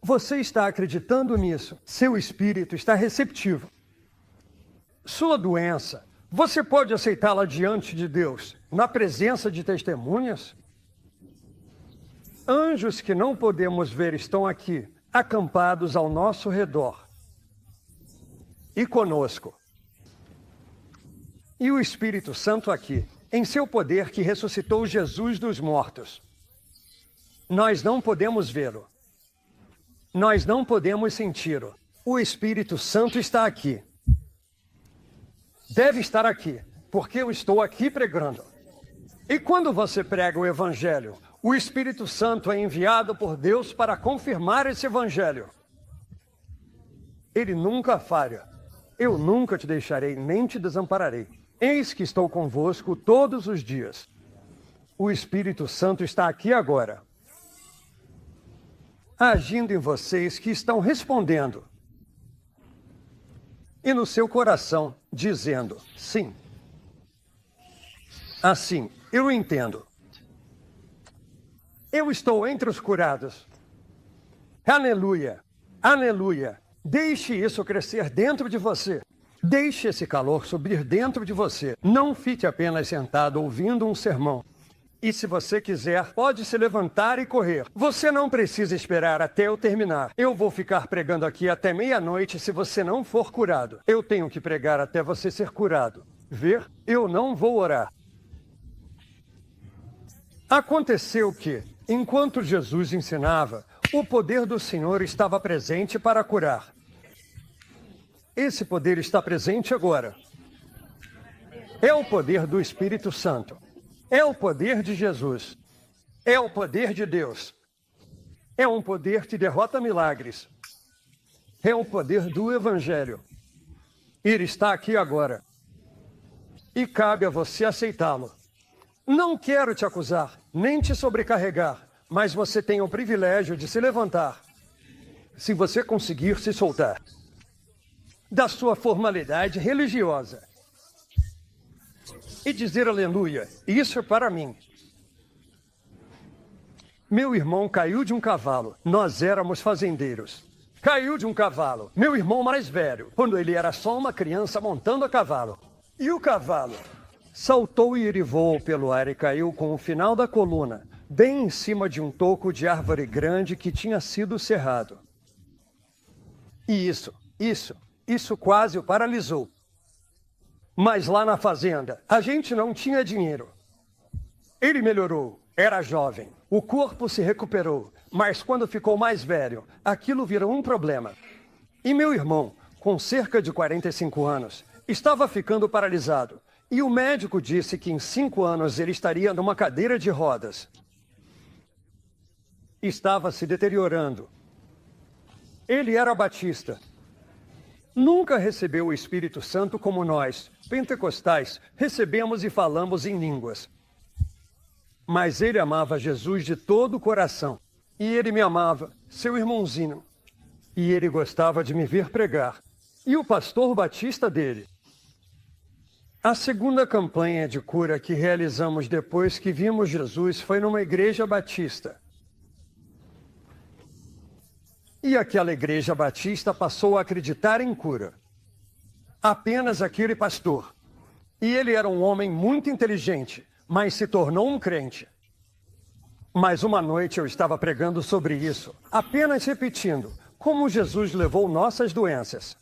Você está acreditando nisso. Seu espírito está receptivo. Sua doença, você pode aceitá-la diante de Deus, na presença de testemunhas? Anjos que não podemos ver estão aqui, acampados ao nosso redor. E conosco. E o Espírito Santo aqui, em seu poder que ressuscitou Jesus dos mortos. Nós não podemos vê-lo. Nós não podemos senti-lo. O Espírito Santo está aqui. Deve estar aqui, porque eu estou aqui pregando. E quando você prega o Evangelho, o Espírito Santo é enviado por Deus para confirmar esse Evangelho. Ele nunca falha. Eu nunca te deixarei, nem te desampararei. Eis que estou convosco todos os dias. O Espírito Santo está aqui agora, agindo em vocês que estão respondendo. E no seu coração, dizendo, sim. Assim, eu entendo. Eu estou entre os curados. Aleluia, aleluia. Deixe isso crescer dentro de você. Deixe esse calor subir dentro de você. Não fique apenas sentado ouvindo um sermão. E se você quiser, pode se levantar e correr. Você não precisa esperar até eu terminar. Eu vou ficar pregando aqui até meia-noite se você não for curado. Eu tenho que pregar até você ser curado. Ver? Eu não vou orar. Aconteceu que, enquanto Jesus ensinava, o poder do Senhor estava presente para curar. Esse poder está presente agora. É o poder do Espírito Santo. É o poder de Jesus. É o poder de Deus. É um poder que derrota milagres. É o poder do Evangelho. Ele está aqui agora. E cabe a você aceitá-lo. Não quero te acusar, nem te sobrecarregar, mas você tem o privilégio de se levantar, se você conseguir se soltar da sua formalidade religiosa e dizer aleluia, isso é para mim. Meu irmão caiu de um cavalo, nós éramos fazendeiros. Caiu de um cavalo, meu irmão mais velho, quando ele era só uma criança montando a cavalo. E o cavalo saltou e irivou pelo ar e caiu com o final da coluna, bem em cima de um toco de árvore grande que tinha sido cerrado. E isso quase o paralisou. Mas lá na fazenda, a gente não tinha dinheiro. Ele melhorou, era jovem, o corpo se recuperou, mas quando ficou mais velho, aquilo virou um problema. E meu irmão, com cerca de 45 anos, estava ficando paralisado. E o médico disse que em 5 anos ele estaria numa cadeira de rodas. Estava se deteriorando. Ele era batista. Nunca recebeu o Espírito Santo como nós, pentecostais, recebemos e falamos em línguas. Mas ele amava Jesus de todo o coração. E ele me amava, seu irmãozinho. E ele gostava de me ver pregar. E o pastor batista dele. A segunda campanha de cura que realizamos depois que vimos Jesus foi numa igreja batista. E aquela igreja batista passou a acreditar em cura. Apenas aquele pastor. E ele era um homem muito inteligente, mas se tornou um crente. Mas uma noite eu estava pregando sobre isso, apenas repetindo como Jesus levou nossas doenças.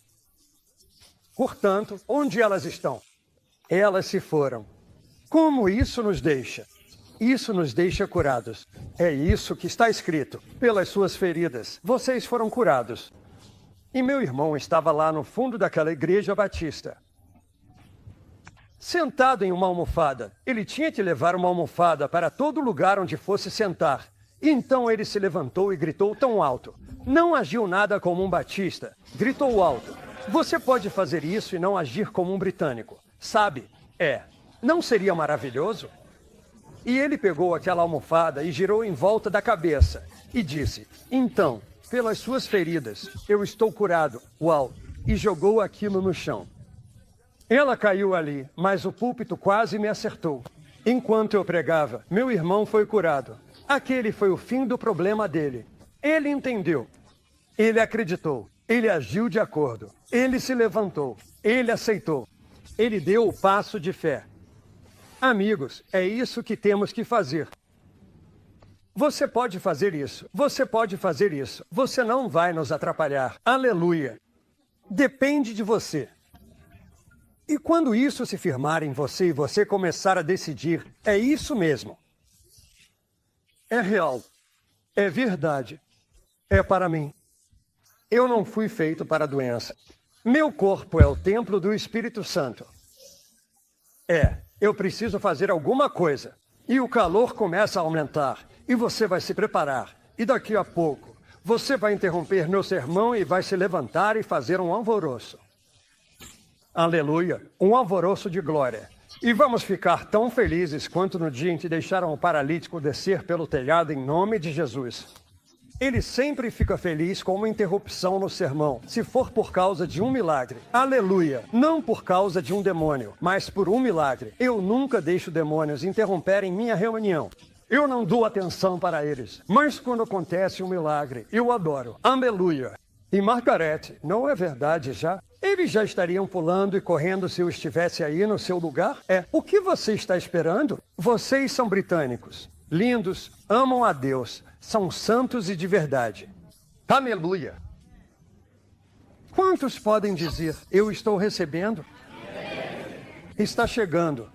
Portanto, onde elas estão? Elas se foram. Como isso nos deixa? Isso nos deixa curados. É isso que está escrito. Pelas suas feridas, vocês foram curados. E meu irmão estava lá no fundo daquela igreja batista. Sentado em uma almofada. Ele tinha que levar uma almofada para todo lugar onde fosse sentar. E então ele se levantou e gritou tão alto. Não agiu nada como um batista. Gritou alto. Você pode fazer isso e não agir como um britânico. Sabe? Não seria maravilhoso? E ele pegou aquela almofada e girou em volta da cabeça. E disse, então, pelas suas feridas, eu estou curado. Uau! E jogou aquilo no chão. Ela caiu ali, mas o púlpito quase me acertou. Enquanto eu pregava, meu irmão foi curado. Aquele foi o fim do problema dele. Ele entendeu. Ele acreditou. Ele agiu de acordo. Ele se levantou. Ele aceitou. Ele deu o passo de fé. Amigos, é isso que temos que fazer. Você pode fazer isso. Você pode fazer isso. Você não vai nos atrapalhar. Aleluia. Depende de você. E quando isso se firmar em você e você começar a decidir, é isso mesmo. É real. É verdade. É para mim. Eu não fui feito para a doença. Meu corpo é o templo do Espírito Santo. Eu preciso fazer alguma coisa. E o calor começa a aumentar. E você vai se preparar. E daqui a pouco, você vai interromper meu sermão e vai se levantar e fazer um alvoroço. Aleluia! Um alvoroço de glória. E vamos ficar tão felizes quanto no dia em que deixaram o paralítico descer pelo telhado em nome de Jesus. Ele sempre fica feliz com uma interrupção no sermão, se for por causa de um milagre. Aleluia! Não por causa de um demônio, mas por um milagre. Eu nunca deixo demônios interromperem minha reunião. Eu não dou atenção para eles. Mas quando acontece um milagre, eu adoro. Aleluia! E Margarete, não é verdade já? Eles já estariam pulando e correndo se eu estivesse aí no seu lugar? O que você está esperando? Vocês são britânicos. Lindos, amam a Deus. São santos e de verdade. Aleluia! Quantos podem dizer, eu estou recebendo? Está chegando.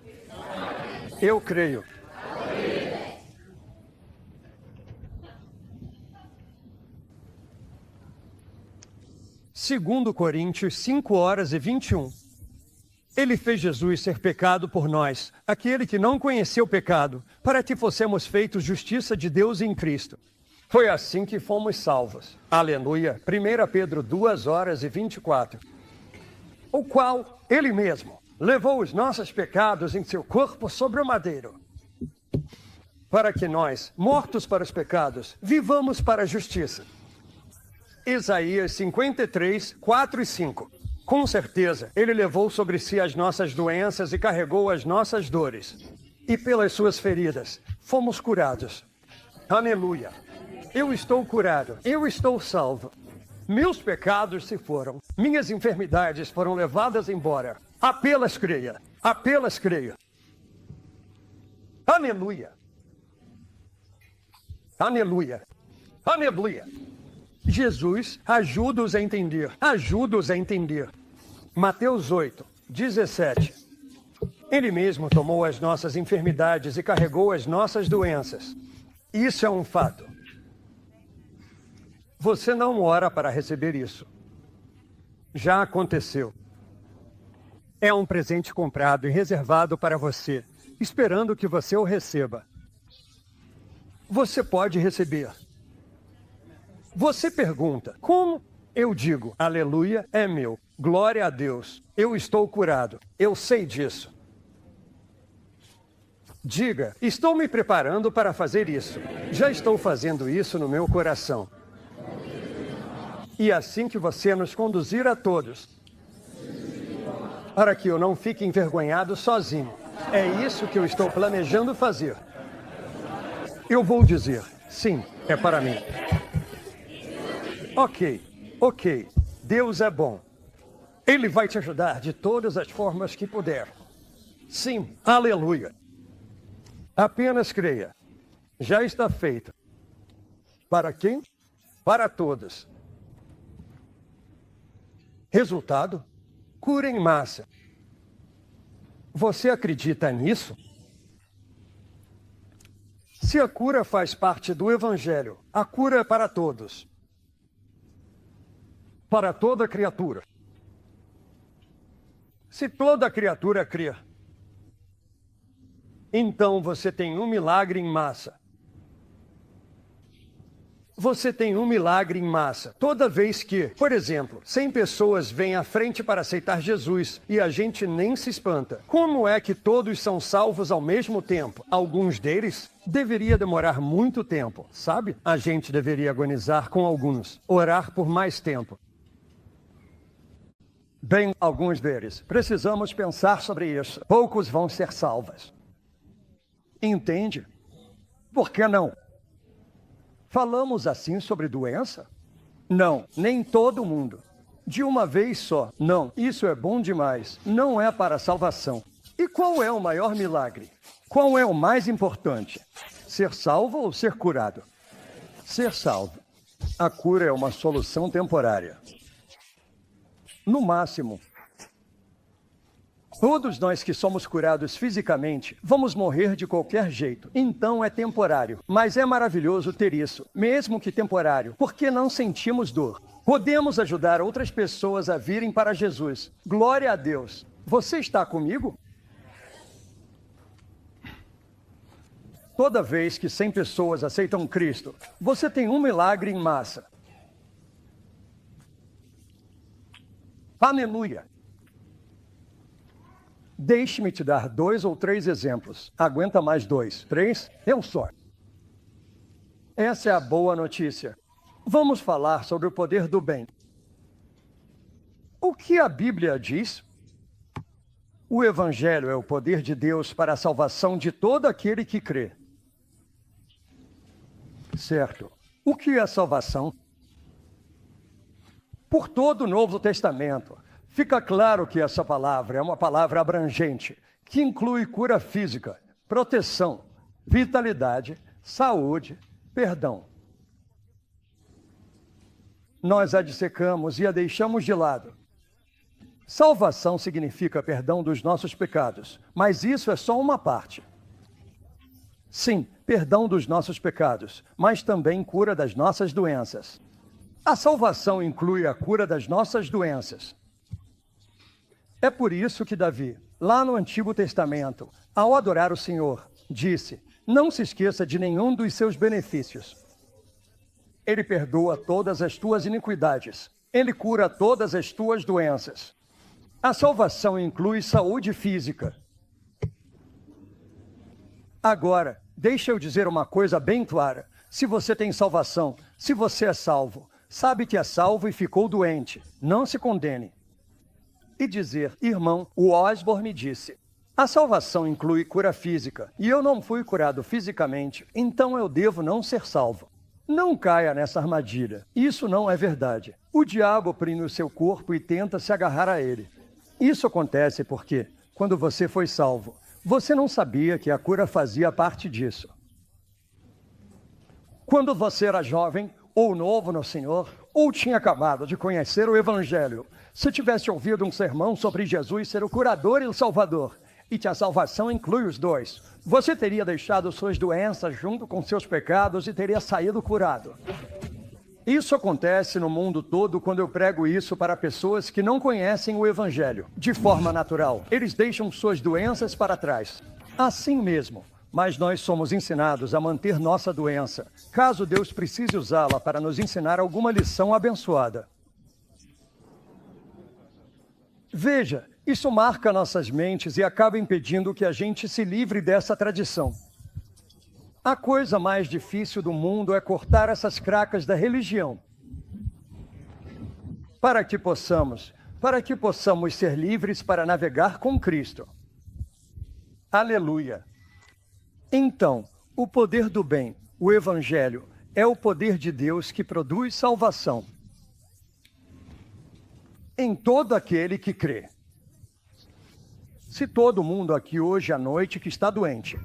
Eu creio. Segundo Coríntios 5:21. Ele fez Jesus ser pecado por nós, aquele que não conheceu pecado, para que fossemos feitos justiça de Deus em Cristo. Foi assim que fomos salvos. Aleluia. 1 Pedro 2:24. O qual, ele mesmo, levou os nossos pecados em seu corpo sobre o madeiro, para que nós, mortos para os pecados, vivamos para a justiça. Isaías 53:4-5. Com certeza, ele levou sobre si as nossas doenças e carregou as nossas dores. E pelas suas feridas, fomos curados. Aleluia! Eu estou curado, eu estou salvo. Meus pecados se foram, minhas enfermidades foram levadas embora. Apenas creia, apenas creia. Aleluia. Aleluia. Aleluia. Jesus, ajuda-os a entender. Ajuda-os a entender. Mateus 8, 17. Ele mesmo tomou as nossas enfermidades e carregou as nossas doenças. Isso é um fato. Você não ora para receber isso. Já aconteceu. É um presente comprado e reservado para você, esperando que você o receba. Você pode receber. Você pergunta, como? Eu digo, aleluia, é meu. Glória a Deus. Eu estou curado. Eu sei disso. Diga, estou me preparando para fazer isso. Já estou fazendo isso no meu coração. E assim que você nos conduzir a todos, para que eu não fique envergonhado sozinho. É isso que eu estou planejando fazer. Eu vou dizer, sim, é para mim. Ok. Deus é bom. Ele vai te ajudar de todas as formas que puder. Sim, aleluia. Apenas creia. Já está feito. Para quem? Para todos. Resultado? Cura em massa. Você acredita nisso? Se a cura faz parte do Evangelho, a cura é para todos. Para toda criatura. Se toda criatura crer, então você tem um milagre em massa. Você tem um milagre em massa. Toda vez que, por exemplo, 100 pessoas vêm à frente para aceitar Jesus e a gente nem se espanta. Como é que todos são salvos ao mesmo tempo? Alguns deles deveria demorar muito tempo, sabe? A gente deveria agonizar com alguns, orar por mais tempo. Bem, alguns deles. Precisamos pensar sobre isso. Poucos vão ser salvos. Entende? Por que não? Falamos assim sobre doença? Não, nem todo mundo. De uma vez só. Não, isso é bom demais. Não é para salvação. E qual é o maior milagre? Qual é o mais importante? Ser salvo ou ser curado? Ser salvo. A cura é uma solução temporária. No máximo. Todos nós que somos curados fisicamente, vamos morrer de qualquer jeito. Então é temporário. Mas é maravilhoso ter isso, mesmo que temporário, porque não sentimos dor. Podemos ajudar outras pessoas a virem para Jesus. Glória a Deus. Você está comigo? Toda vez que 100 pessoas aceitam Cristo, você tem um milagre em massa. Aleluia! Deixe-me te dar 2 ou 3 exemplos. Aguenta mais 2, 3? Eu só. Essa é a boa notícia. Vamos falar sobre o poder do bem. O que a Bíblia diz? O Evangelho é o poder de Deus para a salvação de todo aquele que crê. Certo. O que é salvação? Por todo o Novo Testamento, fica claro que essa palavra é uma palavra abrangente, que inclui cura física, proteção, vitalidade, saúde, perdão. Nós a dissecamos e a deixamos de lado. Salvação significa perdão dos nossos pecados, mas isso é só uma parte. Sim, perdão dos nossos pecados, mas também cura das nossas doenças. A salvação inclui a cura das nossas doenças. É por isso que Davi, lá no Antigo Testamento, ao adorar o Senhor, disse: não se esqueça de nenhum dos seus benefícios. Ele perdoa todas as tuas iniquidades. Ele cura todas as tuas doenças. A salvação inclui saúde física. Agora, deixa eu dizer uma coisa bem clara. Se você tem salvação, se você é salvo, sabe que é salvo e ficou doente, não se condene. E dizer: irmão, o Osborne me disse, a salvação inclui cura física, e eu não fui curado fisicamente, então eu devo não ser salvo. Não caia nessa armadilha. Isso não é verdade. O diabo oprime o seu corpo e tenta se agarrar a ele. Isso acontece porque, quando você foi salvo, Você não sabia que a cura fazia parte disso. Quando você era jovem, ou novo no Senhor, ou tinha acabado de conhecer o Evangelho, se tivesse ouvido um sermão sobre Jesus ser o curador e o Salvador, e que a salvação inclui os dois, você teria deixado suas doenças junto com seus pecados e teria saído curado. Isso acontece no mundo todo quando eu prego isso para pessoas que não conhecem o Evangelho. De forma natural, eles deixam suas doenças para trás. Assim mesmo, mas nós somos ensinados a manter nossa doença, caso Deus precise usá-la para nos ensinar alguma lição abençoada. Veja, isso marca nossas mentes e acaba impedindo que a gente se livre dessa tradição. A coisa mais difícil do mundo é cortar essas cracas da religião. Para que possamos ser livres para navegar com Cristo. Aleluia! Então, o poder do bem, o Evangelho, é o poder de Deus que produz salvação em todo aquele que crê. Se todo mundo aqui hoje à noite que está doente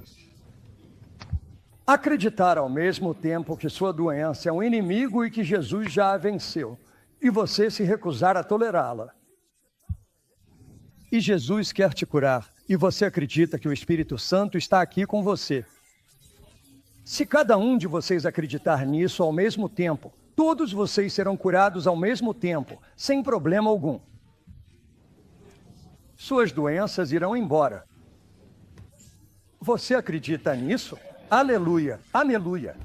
acreditar ao mesmo tempo que sua doença é um inimigo e que Jesus já a venceu, e você se recusar a tolerá-la, e Jesus quer te curar, e você acredita que o Espírito Santo está aqui com você. Se cada um de vocês acreditar nisso ao mesmo tempo, todos vocês serão curados ao mesmo tempo, sem problema algum. Suas doenças irão embora. Você acredita nisso? Aleluia, aleluia,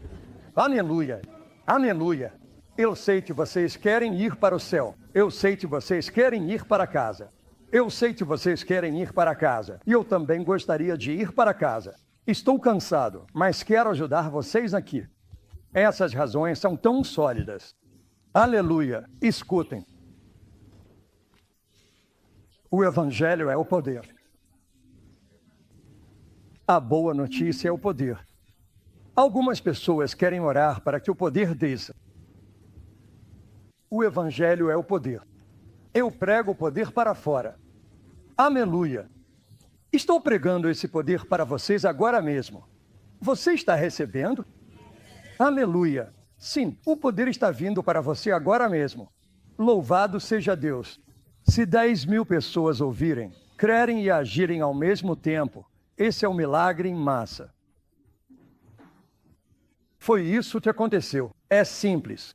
aleluia, aleluia. Eu sei que vocês querem ir para o céu. Eu sei que vocês querem ir para casa. Eu sei que vocês querem ir para casa. E eu também gostaria de ir para casa. Estou cansado, mas quero ajudar vocês aqui. Essas razões são tão sólidas. Aleluia, escutem. O Evangelho é o poder. A boa notícia é o poder. Algumas pessoas querem orar para que o poder desça. O Evangelho é o poder. Eu prego o poder para fora. Aleluia! Estou pregando esse poder para vocês agora mesmo. Você está recebendo? Aleluia! Sim, o poder está vindo para você agora mesmo. Louvado seja Deus! Se 10.000 pessoas ouvirem, crerem e agirem ao mesmo tempo, esse é um milagre em massa. Foi isso que aconteceu. É simples.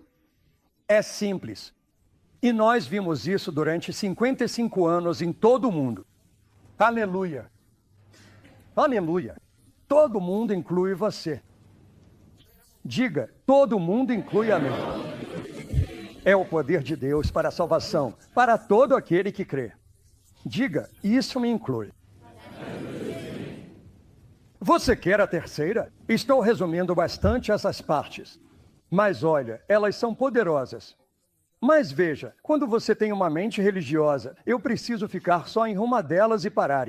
É simples. E nós vimos isso durante 55 anos em todo o mundo. Aleluia. Aleluia. Todo mundo inclui você. Diga, todo mundo inclui a mim. É o poder de Deus para a salvação, para todo aquele que crê. Diga, isso me inclui. Você quer a terceira? Estou resumindo bastante essas partes. Mas olha, elas são poderosas. Mas veja, quando você tem uma mente religiosa, eu preciso ficar só em uma delas e parar.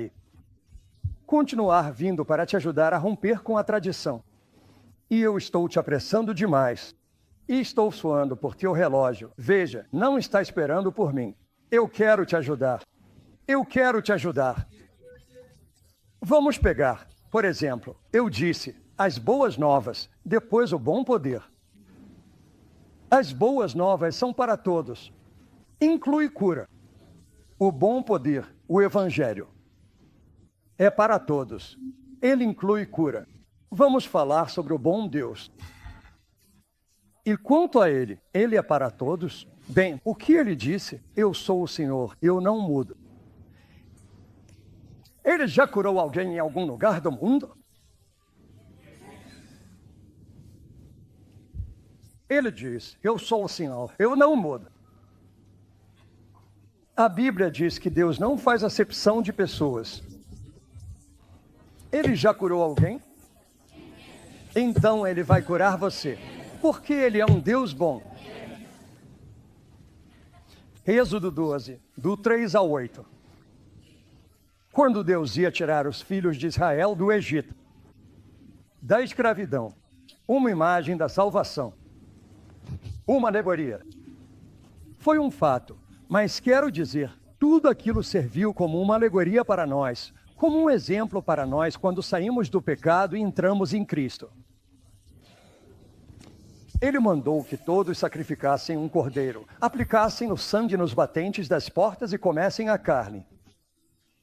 Continuar vindo para te ajudar a romper com a tradição. E eu estou te apressando demais. E estou suando por teu relógio. Veja, não está esperando por mim. Eu quero te ajudar. Eu quero te ajudar. Vamos pegar, por exemplo, eu disse, as boas novas, depois o bom poder. As boas novas são para todos. Inclui cura. O bom poder, o Evangelho, é para todos. Ele inclui cura. Vamos falar sobre o bom Deus. E quanto a ele, ele é para todos? Bem, o que ele disse? Eu sou o Senhor, eu não mudo. Ele já curou alguém em algum lugar do mundo? Ele diz, eu sou o Senhor, eu não mudo. A Bíblia diz que Deus não faz acepção de pessoas. Ele já curou alguém? Então ele vai curar você, porque ele é um Deus bom. Êxodo 12, do 3 ao 8. Quando Deus ia tirar os filhos de Israel do Egito, da escravidão, uma imagem da salvação, uma alegoria. Foi um fato, mas quero dizer, tudo aquilo serviu como uma alegoria para nós, como um exemplo para nós quando saímos do pecado e entramos em Cristo. Ele mandou que todos sacrificassem um cordeiro, aplicassem o sangue nos batentes das portas e comessem a carne.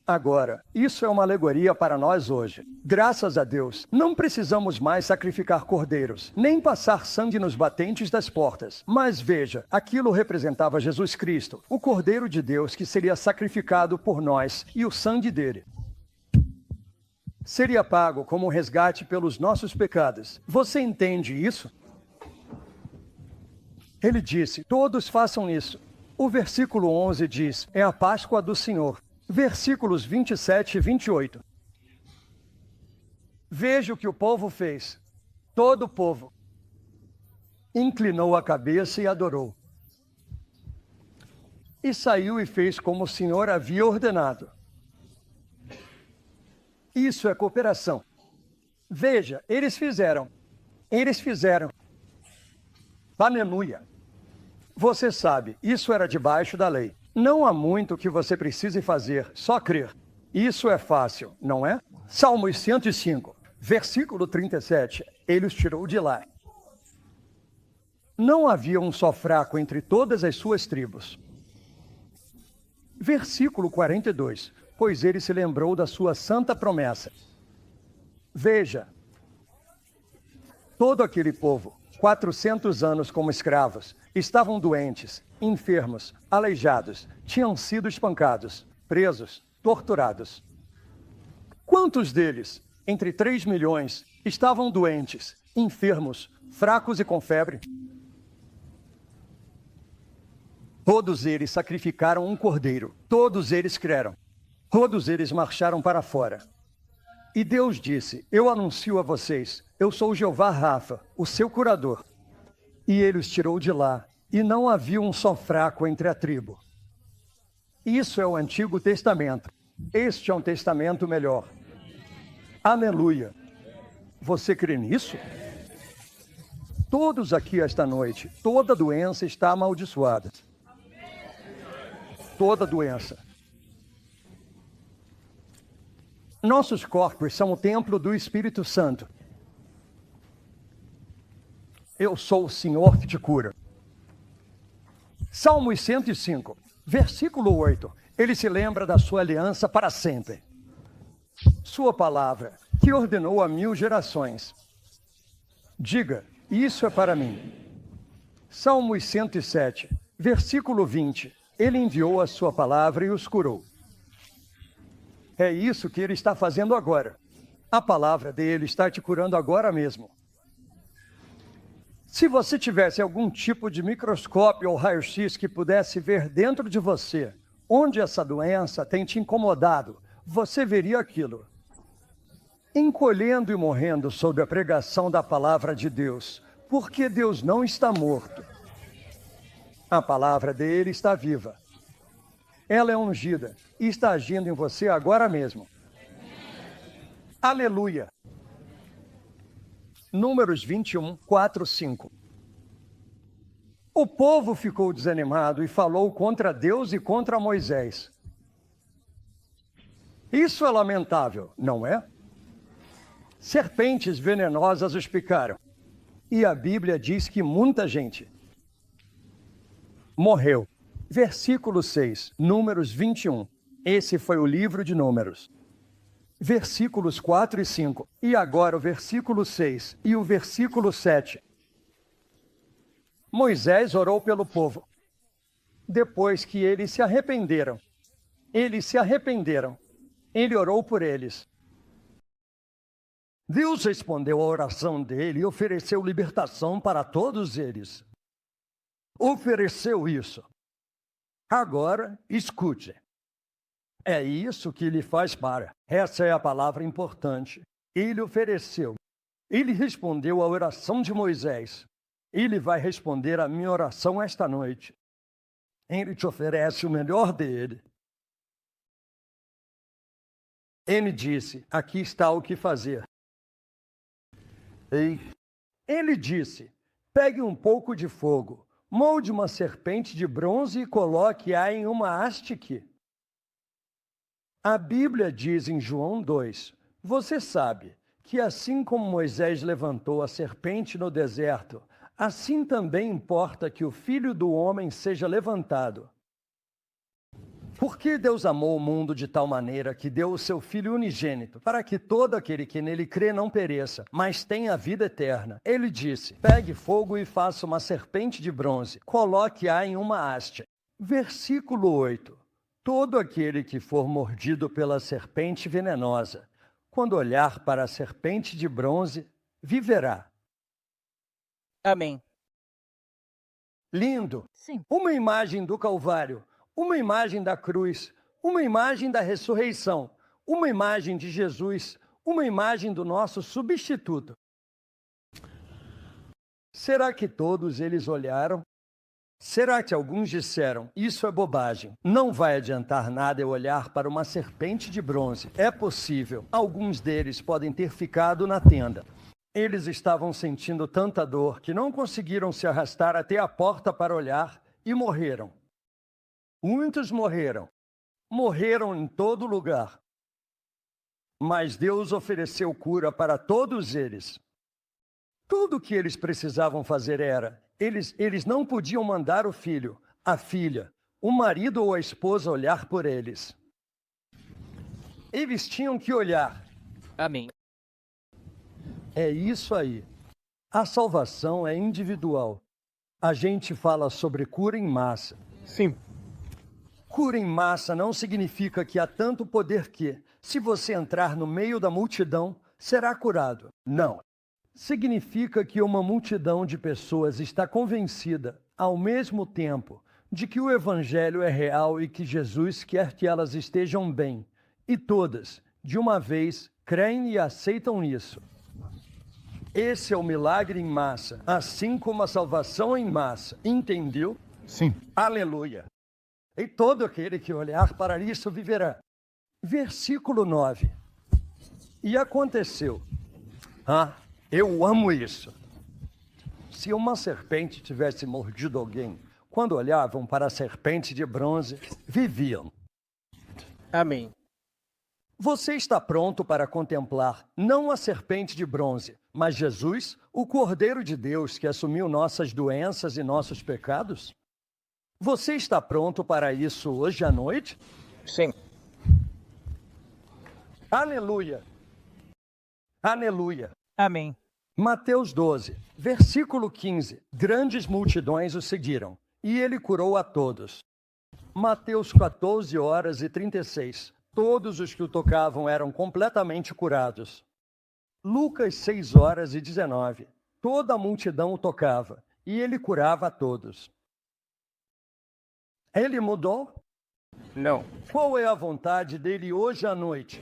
Agora, isso é uma alegoria para nós hoje. Graças a Deus, não precisamos mais sacrificar cordeiros, nem passar sangue nos batentes das portas. Mas veja, aquilo representava Jesus Cristo, o Cordeiro de Deus que seria sacrificado por nós e o sangue dele seria pago como resgate pelos nossos pecados. Você entende isso? Ele disse, todos façam isso. O versículo 11 diz, é a Páscoa do Senhor. Versículos 27 e 28. Veja o que o povo fez. Todo o povo inclinou a cabeça e adorou. E saiu e fez como o Senhor havia ordenado. Isso é cooperação. Veja, eles fizeram. Aleluia. Você sabe, isso era debaixo da lei. Não há muito que você precise fazer, só crer. Isso é fácil, não é? Salmos 105, versículo 37, ele os tirou de lá. Não havia um só fraco entre todas as suas tribos. Versículo 42, pois ele se lembrou da sua santa promessa. Veja, todo aquele povo, 400 anos como escravos, estavam doentes, enfermos, aleijados, tinham sido espancados, presos, torturados. Quantos deles, entre 3 milhões, estavam doentes, enfermos, fracos e com febre? Todos eles sacrificaram um cordeiro, todos eles creram, todos eles marcharam para fora. E Deus disse, eu anuncio a vocês, eu sou Jeová Rafa, o seu curador. E ele os tirou de lá, e não havia um só fraco entre a tribo. Isso é o Antigo Testamento. Este é um testamento melhor. Aleluia. Você crê nisso? Todos aqui esta noite, toda doença está amaldiçoada. Toda doença. Nossos corpos são o templo do Espírito Santo. Eu sou o Senhor que te cura. Salmos 105, versículo 8. Ele se lembra da sua aliança para sempre. Sua palavra, que ordenou a 1000 gerações. Diga, isso é para mim. Salmos 107, versículo 20. Ele enviou a sua palavra e os curou. É isso que ele está fazendo agora. A palavra dele está te curando agora mesmo. Se você tivesse algum tipo de microscópio ou raio-x que pudesse ver dentro de você, onde essa doença tem te incomodado, você veria aquilo. Encolhendo e morrendo sob a pregação da palavra de Deus, porque Deus não está morto. A palavra dele está viva. Ela é ungida e está agindo em você agora mesmo. Aleluia. Números 21, 4, 5. O povo ficou desanimado e falou contra Deus e contra Moisés. Isso é lamentável, não é? Serpentes venenosas os picaram. E a Bíblia diz que muita gente morreu. Versículo 6, Números 21. Esse foi o livro de Números. Versículos 4 e 5. E agora o versículo 6 e o versículo 7. Moisés orou pelo povo. Depois que eles se arrependeram, ele orou por eles. Deus respondeu à oração dele e ofereceu libertação para todos eles. Ofereceu isso. Agora, escute. É isso que ele faz para. Essa é a palavra importante. Ele ofereceu. Ele respondeu à oração de Moisés. Ele vai responder à minha oração esta noite. Ele te oferece o melhor dele. Ele disse, aqui está o que fazer. Ele disse, pegue um pouco de fogo, molde uma serpente de bronze e coloque-a em uma haste. A Bíblia diz em João 2, você sabe que assim como Moisés levantou a serpente no deserto, assim também importa que o Filho do Homem seja levantado. Porque Deus amou o mundo de tal maneira que deu o seu Filho unigênito, para que todo aquele que nele crê não pereça, mas tenha a vida eterna. Ele disse, pegue fogo e faça uma serpente de bronze, coloque-a em uma haste. Versículo 8. Todo aquele que for mordido pela serpente venenosa, quando olhar para a serpente de bronze, viverá. Amém. Lindo! Sim. Uma imagem do Calvário, uma imagem da cruz, uma imagem da ressurreição, uma imagem de Jesus, uma imagem do nosso substituto. Será que todos eles olharam? Será que alguns disseram, isso é bobagem, não vai adiantar nada eu olhar para uma serpente de bronze? É possível, alguns deles podem ter ficado na tenda. Eles estavam sentindo tanta dor que não conseguiram se arrastar até a porta para olhar e morreram. Muitos morreram. Morreram em todo lugar. Mas Deus ofereceu cura para todos eles. Tudo o que eles precisavam fazer era, eles não podiam mandar o filho, a filha, o marido ou a esposa olhar por eles. Eles tinham que olhar. Amém. É isso aí. A salvação é individual. A gente fala sobre cura em massa. Sim. Cura em massa não significa que há tanto poder que, se você entrar no meio da multidão, será curado. Não. Significa que uma multidão de pessoas está convencida, ao mesmo tempo, de que o Evangelho é real e que Jesus quer que elas estejam bem. E todas, de uma vez, creem e aceitam isso. Esse é o milagre em massa, assim como a salvação em massa. Entendeu? Sim. Aleluia! E todo aquele que olhar para isso viverá. Versículo 9. E aconteceu. Eu amo isso. Se uma serpente tivesse mordido alguém, quando olhavam para a serpente de bronze, viviam. Amém. Você está pronto para contemplar não a serpente de bronze, mas Jesus, o Cordeiro de Deus que assumiu nossas doenças e nossos pecados? Você está pronto para isso hoje à noite? Sim. Aleluia! Aleluia! Amém. Mateus 12, versículo 15. Grandes multidões o seguiram, e ele curou a todos. Mateus 14 horas e 36. Todos os que o tocavam eram completamente curados. Lucas 6 horas e 19. Toda a multidão o tocava, e ele curava a todos. Ele mudou? Não. Qual é a vontade dele hoje à noite?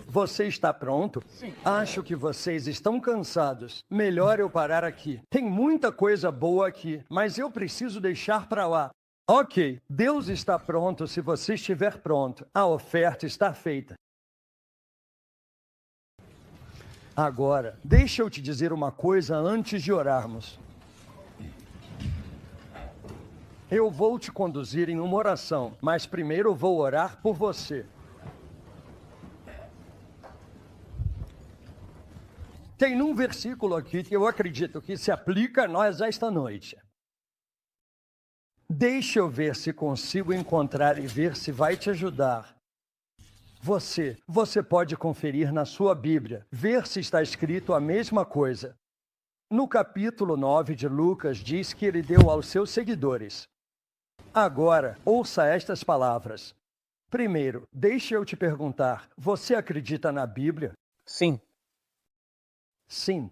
Você está pronto? Sim. Acho que vocês estão cansados. Melhor eu parar aqui. Tem muita coisa boa aqui, mas eu preciso deixar para lá. Ok, Deus está pronto se você estiver pronto. A oferta está feita. Agora, deixa eu te dizer uma coisa antes de orarmos. Eu vou te conduzir em uma oração, mas primeiro vou orar por você. Tem um versículo aqui que eu acredito que se aplica a nós esta noite. Deixa eu ver se consigo encontrar e ver se vai te ajudar. Você pode conferir na sua Bíblia, ver se está escrito a mesma coisa. No capítulo 9 de Lucas diz que ele deu aos seus seguidores. Agora, ouça estas palavras. Primeiro, deixa eu te perguntar, você acredita na Bíblia? Sim. Sim.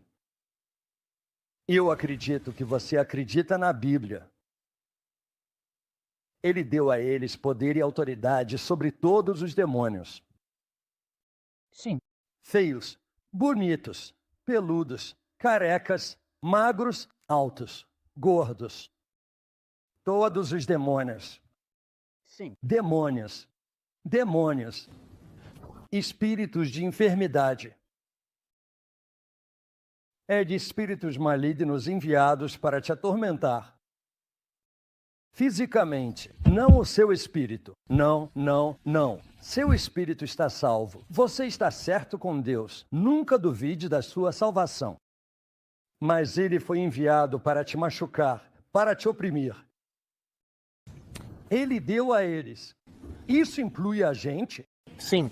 Eu acredito que você acredita na Bíblia. Ele deu a eles poder e autoridade sobre todos os demônios. Sim. Feios, bonitos, peludos, carecas, magros, altos, gordos. Todos os demônios. Sim. Demônios. Demônios. Espíritos de enfermidade. É de espíritos malignos enviados para te atormentar. fisicamente, não o seu espírito. Não, não, não. Seu espírito está salvo. Você está certo com Deus. Nunca duvide da sua salvação. Mas ele foi enviado para te machucar, para te oprimir. Ele deu a eles. Isso inclui a gente? Sim.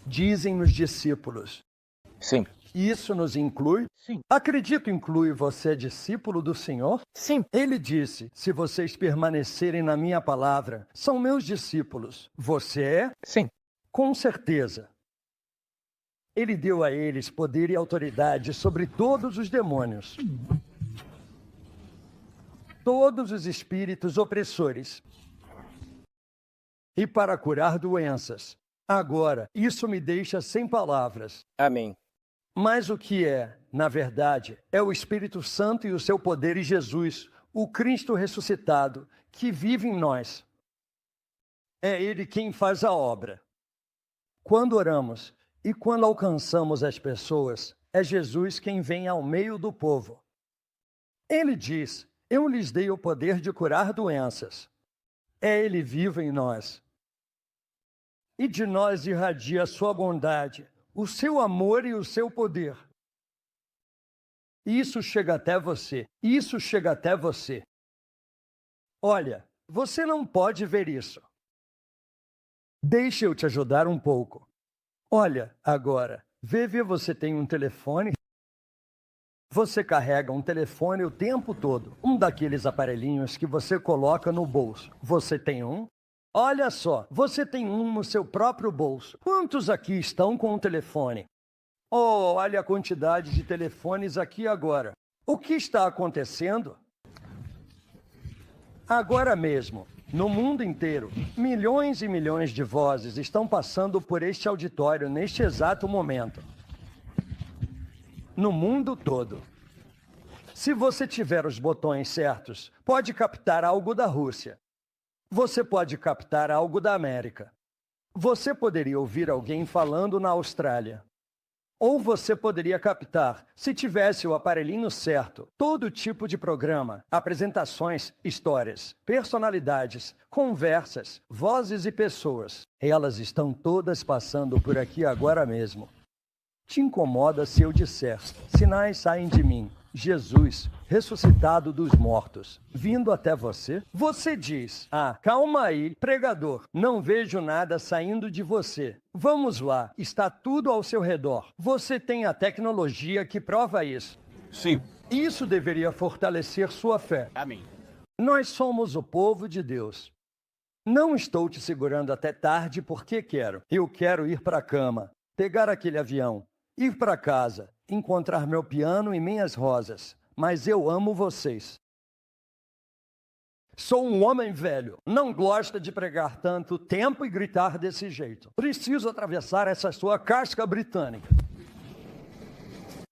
Dizem os discípulos. Sim. Isso nos inclui? Sim. Acredito inclui você, discípulo do Senhor? Sim. Ele disse, se vocês permanecerem na minha palavra, são meus discípulos. Você é? Sim. Com certeza. Ele deu a eles poder e autoridade sobre todos os demônios. Todos os espíritos opressores. E para curar doenças. Agora, isso me deixa sem palavras. Amém. Mas o que é, na verdade, é o Espírito Santo e o seu poder em Jesus, o Cristo ressuscitado, que vive em nós. É Ele quem faz a obra. Quando oramos e quando alcançamos as pessoas, é Jesus quem vem ao meio do povo. Ele diz, eu lhes dei o poder de curar doenças. É Ele vivo em nós. E de nós irradia a sua bondade, o seu amor e o seu poder. Isso chega até você. Isso chega até você. Olha, você não pode ver isso. Deixa eu te ajudar um pouco. Olha, agora, vê você tem um telefone. Você carrega um telefone o tempo todo. Um daqueles aparelhinhos que você coloca no bolso. Você tem um? Olha só, você tem um no seu próprio bolso. Quantos aqui estão com um telefone? Oh, olha a quantidade de telefones aqui agora. O que está acontecendo? Agora mesmo, no mundo inteiro, milhões e milhões de vozes estão passando por este auditório neste exato momento. No mundo todo. Se você tiver os botões certos, pode captar algo da Rússia. Você pode captar algo da América. Você poderia ouvir alguém falando na Austrália. Ou você poderia captar, se tivesse o aparelhinho certo, todo tipo de programa, apresentações, histórias, personalidades, conversas, vozes e pessoas. Elas estão todas passando por aqui agora mesmo. Te incomoda se eu disser, sinais saem de mim. Jesus, ressuscitado dos mortos, vindo até você? Você diz, calma aí, pregador, não vejo nada saindo de você. Vamos lá, está tudo ao seu redor. Você tem a tecnologia que prova isso. Sim. Isso deveria fortalecer sua fé. Amém. Nós somos o povo de Deus. Não estou te segurando até tarde porque quero. Eu quero ir para a cama, pegar aquele avião, ir para casa, encontrar meu piano e minhas rosas. Mas eu amo vocês. Sou um homem velho. Não gosta de pregar tanto tempo e gritar desse jeito. Preciso atravessar essa sua casca britânica.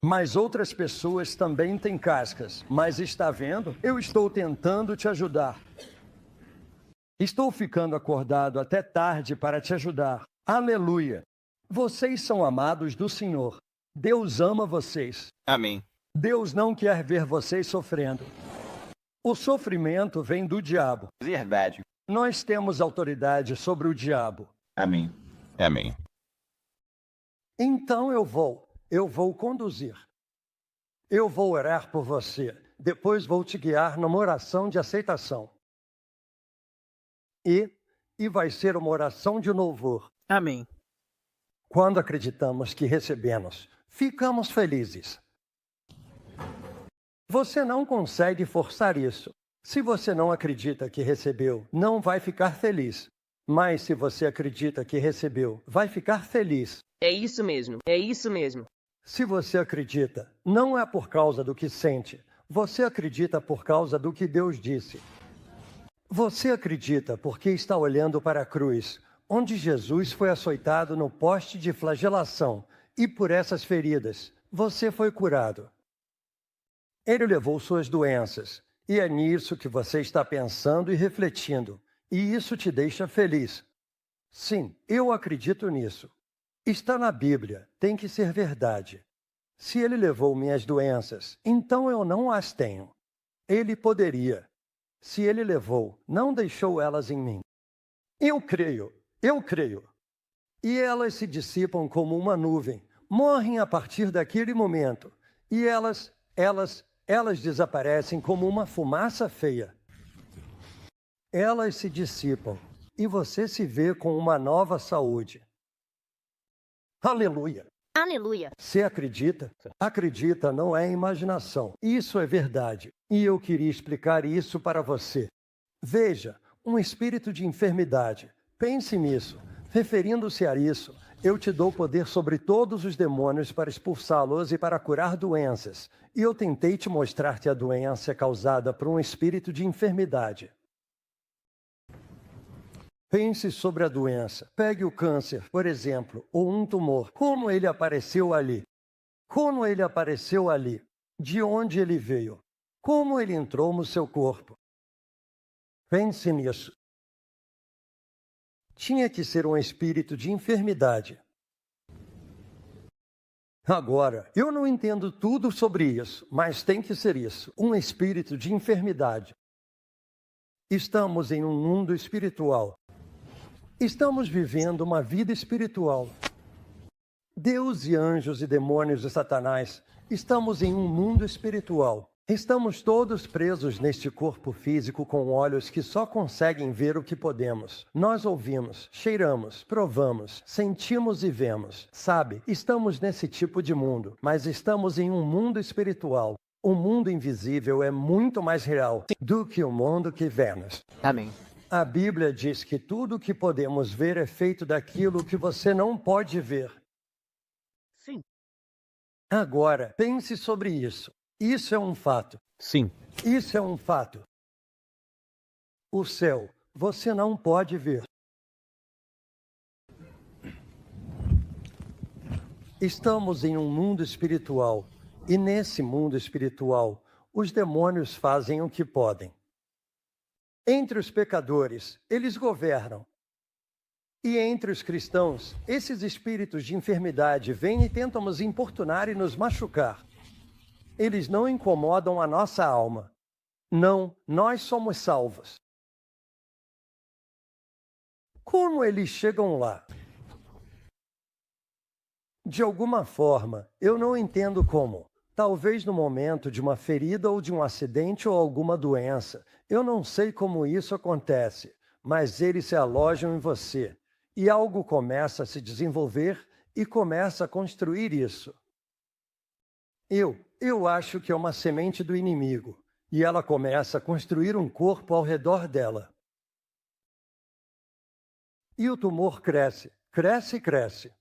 Mas outras pessoas também têm cascas. Mas está vendo? Eu estou tentando te ajudar. Estou ficando acordado até tarde para te ajudar. Aleluia! Vocês são amados do Senhor. Deus ama vocês. Amém. Deus não quer ver vocês sofrendo. O sofrimento vem do diabo. Verdade. Nós temos autoridade sobre o diabo. Amém. Amém. Então eu vou conduzir. Eu vou orar por você. Depois vou te guiar numa oração de aceitação. E vai ser uma oração de louvor. Amém. Quando acreditamos que recebemos, ficamos felizes. Você não consegue forçar isso. Se você não acredita que recebeu, não vai ficar feliz. Mas se você acredita que recebeu, vai ficar feliz. É isso mesmo. É isso mesmo. Se você acredita, não é por causa do que sente. Você acredita por causa do que Deus disse. Você acredita porque está olhando para a cruz, onde Jesus foi açoitado no poste de flagelação, e por essas feridas, você foi curado. Ele levou suas doenças, e é nisso que você está pensando e refletindo, e isso te deixa feliz. Sim, eu acredito nisso. Está na Bíblia, tem que ser verdade. Se ele levou minhas doenças, então eu não as tenho. Ele poderia. Se ele levou, não deixou elas em mim. Eu creio. E elas se dissipam como uma nuvem, morrem a partir daquele momento. E elas desaparecem como uma fumaça feia. Elas se dissipam e você se vê com uma nova saúde. Aleluia! Aleluia. Você acredita? Acredita, não é imaginação. Isso é verdade. E eu queria explicar isso para você. Veja, um espírito de enfermidade. Pense nisso. Referindo-se a isso, eu te dou poder sobre todos os demônios para expulsá-los e para curar doenças. E eu tentei te mostrar que a doença é causada por um espírito de enfermidade. Pense sobre a doença. Pegue o câncer, por exemplo, ou um tumor. Como ele apareceu ali? Como ele apareceu ali? De onde ele veio? Como ele entrou no seu corpo? Pense nisso. Tinha que ser um espírito de enfermidade. Agora, eu não entendo tudo sobre isso, mas tem que ser isso, um espírito de enfermidade. Estamos em um mundo espiritual. Estamos vivendo uma vida espiritual. Deus e anjos e demônios e Satanás, estamos em um mundo espiritual. Estamos todos presos neste corpo físico com olhos que só conseguem ver o que podemos. Nós ouvimos, cheiramos, provamos, sentimos e vemos. Sabe, estamos nesse tipo de mundo, mas estamos em um mundo espiritual. O mundo invisível é muito mais real do que o mundo que vemos. Amém. A Bíblia diz que tudo o que podemos ver é feito daquilo que você não pode ver. Sim. Agora, pense sobre isso. Isso é um fato. Sim. Isso é um fato. O céu, você não pode ver. Estamos em um mundo espiritual, e nesse mundo espiritual, os demônios fazem o que podem. Entre os pecadores, eles governam. E entre os cristãos, esses espíritos de enfermidade vêm e tentam nos importunar e nos machucar. Eles não incomodam a nossa alma. Não, nós somos salvos. Como eles chegam lá? De alguma forma, eu não entendo como. Talvez no momento de uma ferida ou de um acidente ou alguma doença. Eu não sei como isso acontece, mas eles se alojam em você. E algo começa a se desenvolver e começa a construir isso. Eu acho que é uma semente do inimigo. E ela começa a construir um corpo ao redor dela. E o tumor cresce, cresce e cresce.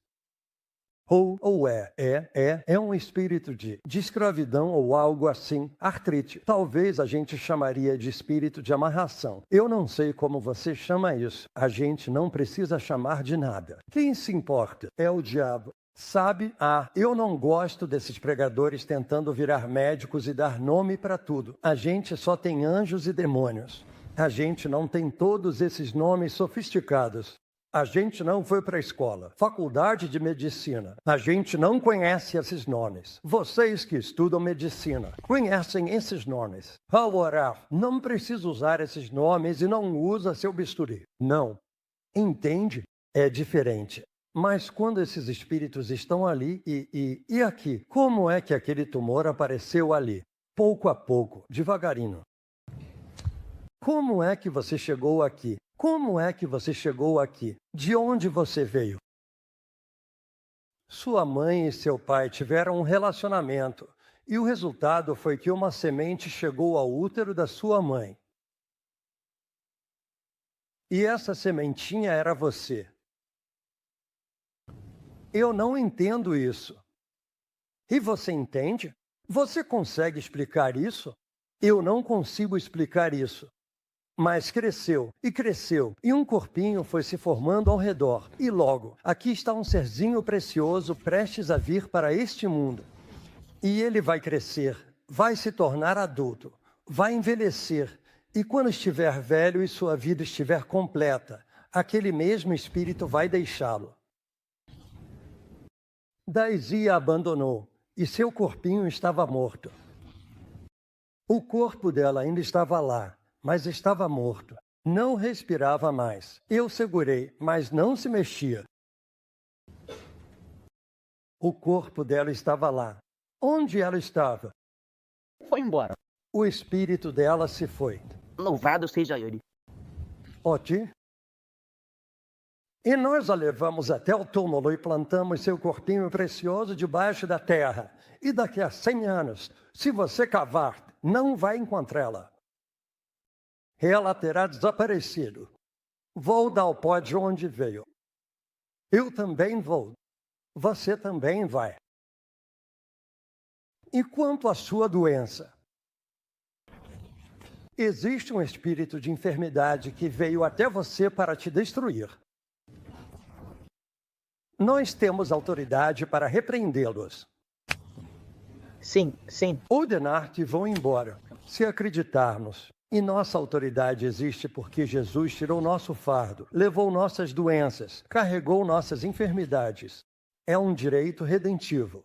É um espírito de escravidão ou algo assim, artrite. Talvez a gente chamaria de espírito de amarração. Eu não sei como você chama isso. A gente não precisa chamar de nada. Quem se importa é o diabo. Sabe? Eu não gosto desses pregadores tentando virar médicos e dar nome para tudo. A gente só tem anjos e demônios. A gente não tem todos esses nomes sofisticados. A gente não foi para a escola, faculdade de medicina. A gente não conhece esses nomes. Vocês que estudam medicina conhecem esses nomes. Ao orar, não precisa usar esses nomes e não usa seu bisturi. Não. Entende? É diferente. Mas quando esses espíritos estão ali e aqui, como é que aquele tumor apareceu ali? Pouco a pouco, devagarinho. Como é que você chegou aqui? Como é que você chegou aqui? De onde você veio? Sua mãe e seu pai tiveram um relacionamento, e o resultado foi que uma semente chegou ao útero da sua mãe. E essa sementinha era você. Eu não entendo isso. E você entende? Você consegue explicar isso? Eu não consigo explicar isso. Mas cresceu, e um corpinho foi se formando ao redor. E logo, aqui está um serzinho precioso prestes a vir para este mundo. E ele vai crescer, vai se tornar adulto, vai envelhecer. E quando estiver velho e sua vida estiver completa, aquele mesmo espírito vai deixá-lo. Daisy a abandonou, e seu corpinho estava morto. O corpo dela ainda estava lá. mas estava morto. Não respirava mais. Eu segurei, mas não se mexia. O corpo dela estava lá. Onde ela estava? Foi embora. O espírito dela se foi. Louvado seja ele. Oti? E nós a levamos até o túmulo e plantamos seu corpinho precioso debaixo da terra. E daqui a 100 anos, se você cavar, não vai encontrá-la. Ela terá desaparecido. Volta ao pó de onde veio. Eu também vou. Você também vai. E quanto à sua doença? Existe um espírito de enfermidade que veio até você para te destruir. Nós temos autoridade para repreendê-los. Sim, sim. Ordenar-te vão embora, se acreditarmos. E nossa autoridade existe porque Jesus tirou nosso fardo, levou nossas doenças, carregou nossas enfermidades. É um direito redentivo.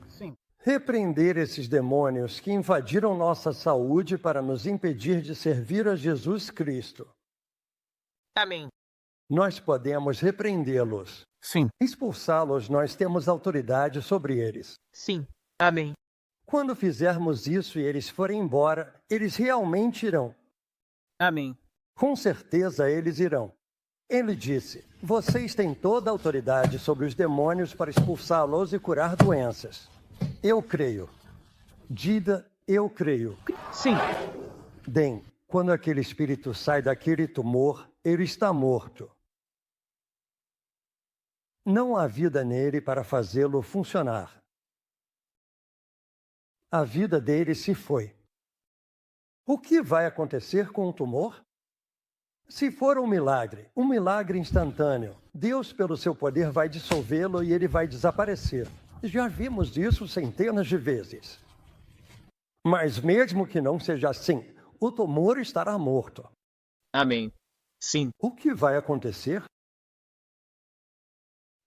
Sim. Repreender esses demônios que invadiram nossa saúde para nos impedir de servir a Jesus Cristo. Amém. Nós podemos repreendê-los. Sim. Expulsá-los, nós temos autoridade sobre eles. Sim. Amém. Quando fizermos isso e eles forem embora, eles realmente irão. Amém. Com certeza eles irão. Ele disse: vocês têm toda a autoridade sobre os demônios para expulsá-los e curar doenças. Eu creio. Diga, eu creio. Sim. Bem, quando aquele espírito sai daquele tumor, ele está morto. Não há vida nele para fazê-lo funcionar. A vida dele se foi. O que vai acontecer com o tumor? Se for um milagre instantâneo, Deus, pelo seu poder, vai dissolvê-lo e ele vai desaparecer. Já vimos isso centenas de vezes. Mas mesmo que não seja assim, o tumor estará morto. Amém. Sim. O que vai acontecer?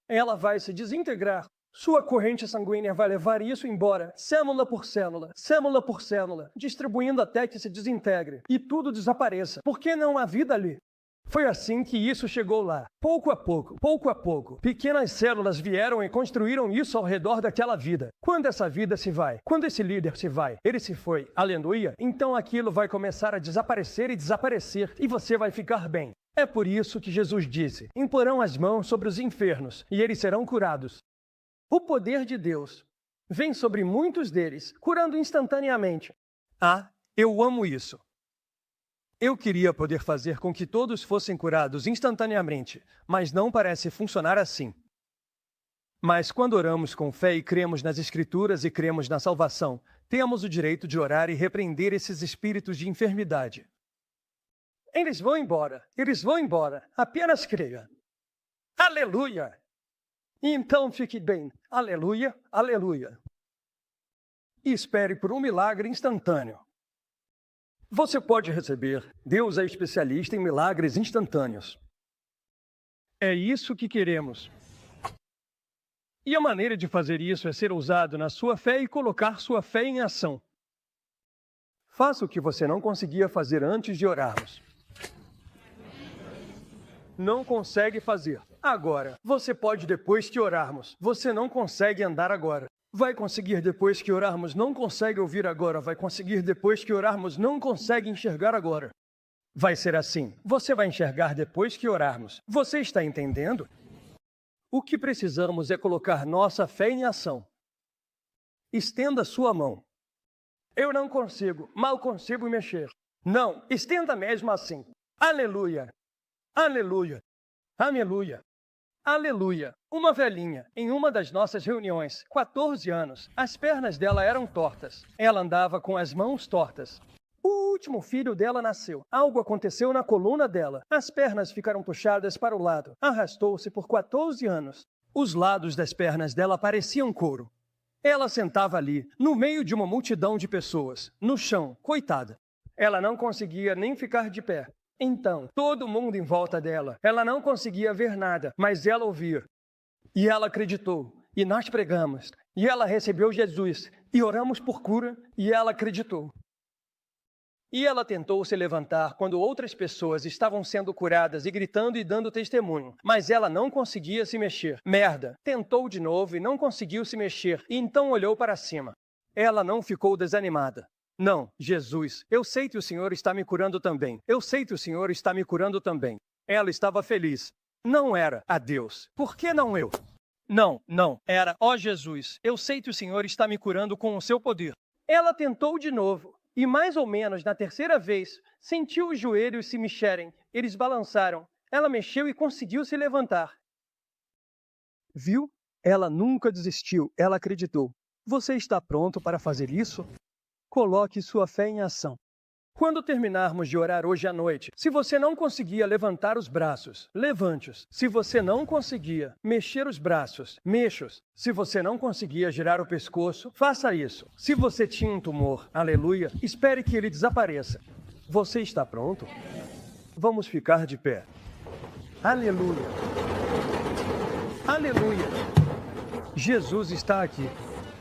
Ela vai se desintegrar. Sua corrente sanguínea vai levar isso embora, célula por célula, distribuindo até que se desintegre e tudo desapareça, porque não há vida ali. Foi assim que isso chegou lá. Pouco a pouco, pequenas células vieram e construíram isso ao redor daquela vida. Quando essa vida se vai, quando esse líder se vai, ele se foi, aleluia, então aquilo vai começar a desaparecer e você vai ficar bem. É por isso que Jesus disse: imporão as mãos sobre os enfermos e eles serão curados. O poder de Deus vem sobre muitos deles, curando instantaneamente. Ah, eu amo isso. Eu queria poder fazer com que todos fossem curados instantaneamente, mas não parece funcionar assim. Mas quando oramos com fé e cremos nas Escrituras e cremos na salvação, temos o direito de orar e repreender esses espíritos de enfermidade. Eles vão embora, apenas creia. Aleluia! Então fique bem, aleluia, aleluia. E espere por um milagre instantâneo. Você pode receber. Deus é especialista em milagres instantâneos. É isso que queremos. E a maneira de fazer isso é ser ousado na sua fé e colocar sua fé em ação. Faça o que você não conseguia fazer antes de orarmos. Não consegue fazer agora. Você pode depois que orarmos. Você não consegue andar agora. Vai conseguir depois que orarmos. Não consegue ouvir agora. Vai conseguir depois que orarmos. Não consegue enxergar agora. Vai ser assim. Você vai enxergar depois que orarmos. Você está entendendo? O que precisamos é colocar nossa fé em ação. Estenda sua mão. Eu não consigo. Mal consigo mexer. Não, estenda mesmo assim. Aleluia. Aleluia! Aleluia! Aleluia! Uma velhinha, em uma das nossas reuniões, 14 anos, as pernas dela eram tortas. Ela andava com as mãos tortas. O último filho dela nasceu. Algo aconteceu na coluna dela. As pernas ficaram puxadas para o lado. Arrastou-se por 14 anos. Os lados das pernas dela pareciam couro. Ela sentava ali, no meio de uma multidão de pessoas, no chão, coitada. Ela não conseguia nem ficar de pé. Então, todo mundo em volta dela, ela não conseguia ver nada, mas ela ouvia. E ela acreditou, e nós pregamos, e ela recebeu Jesus, e oramos por cura, e ela acreditou. E ela tentou se levantar quando outras pessoas estavam sendo curadas e gritando e dando testemunho, mas ela não conseguia se mexer. Merda! Tentou de novo e não conseguiu se mexer, e então olhou para cima. Ela não ficou desanimada. Não, Jesus, eu sei que o Senhor está me curando também. Eu sei que o Senhor está me curando também. Ela estava feliz. Não era a Deus. Por que não eu? Não, era, ó Jesus, eu sei que o Senhor está me curando com o seu poder. Ela tentou de novo, e mais ou menos na terceira vez, sentiu os joelhos se mexerem. Eles balançaram. Ela mexeu e conseguiu se levantar. Viu? Ela nunca desistiu, ela acreditou. Você está pronto para fazer isso? Coloque sua fé em ação. Quando terminarmos de orar hoje à noite, se você não conseguia levantar os braços, levante-os. Se você não conseguia mexer os braços, mexa-os. Se você não conseguia girar o pescoço, faça isso. Se você tinha um tumor, aleluia, espere que ele desapareça. Você está pronto? Vamos ficar de pé. Aleluia. Aleluia. Jesus está aqui.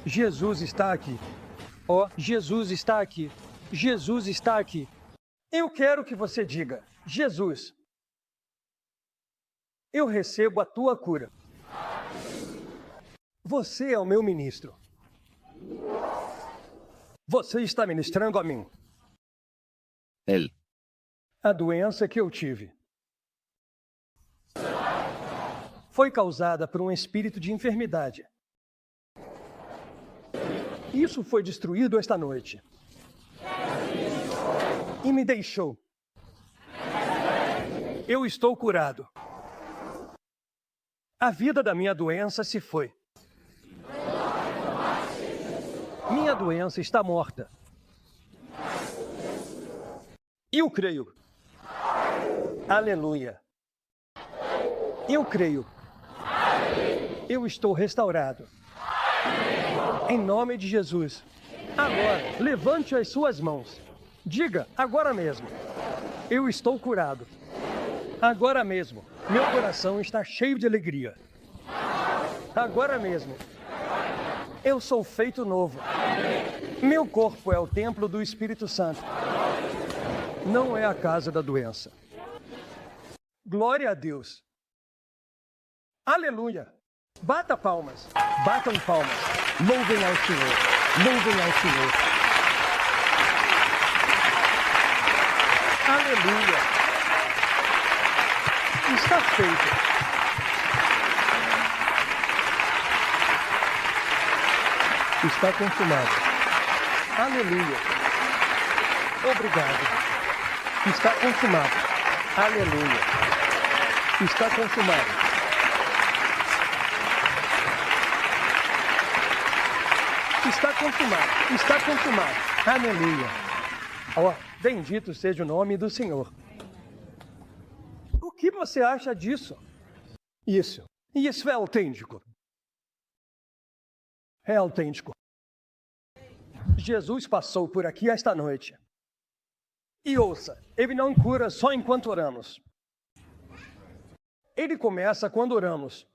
Jesus está aqui. Ó, Jesus está aqui. Jesus está aqui. Eu quero que você diga, Jesus, eu recebo a tua cura. Você é o meu ministro. Você está ministrando a mim. Él. A doença que eu tive foi causada por um espírito de enfermidade. Isso foi destruído esta noite. E me deixou. Eu estou curado. A vida da minha doença se foi. Minha doença está morta. Eu creio. Aleluia. Eu creio. Eu estou restaurado. Em nome de Jesus. Agora, levante as suas mãos. Diga, agora mesmo. Eu estou curado. Agora mesmo. Meu coração está cheio de alegria. Agora mesmo. Eu sou feito novo. Meu corpo é o templo do Espírito Santo. Não é a casa da doença. Glória a Deus. Aleluia. Bata palmas. Batam palmas. Louvem ao Senhor. Louvem ao Senhor. Aleluia. Está feito. Está consumado. Aleluia. Obrigado. Está consumado. Aleluia. Está consumado. Está consumado. Está consumado. Aleluia. Ó, bendito seja o nome do Senhor. O que você acha disso? Isso é autêntico. É autêntico. Jesus passou por aqui esta noite. E ouça, ele não cura só enquanto oramos. Ele começa quando oramos.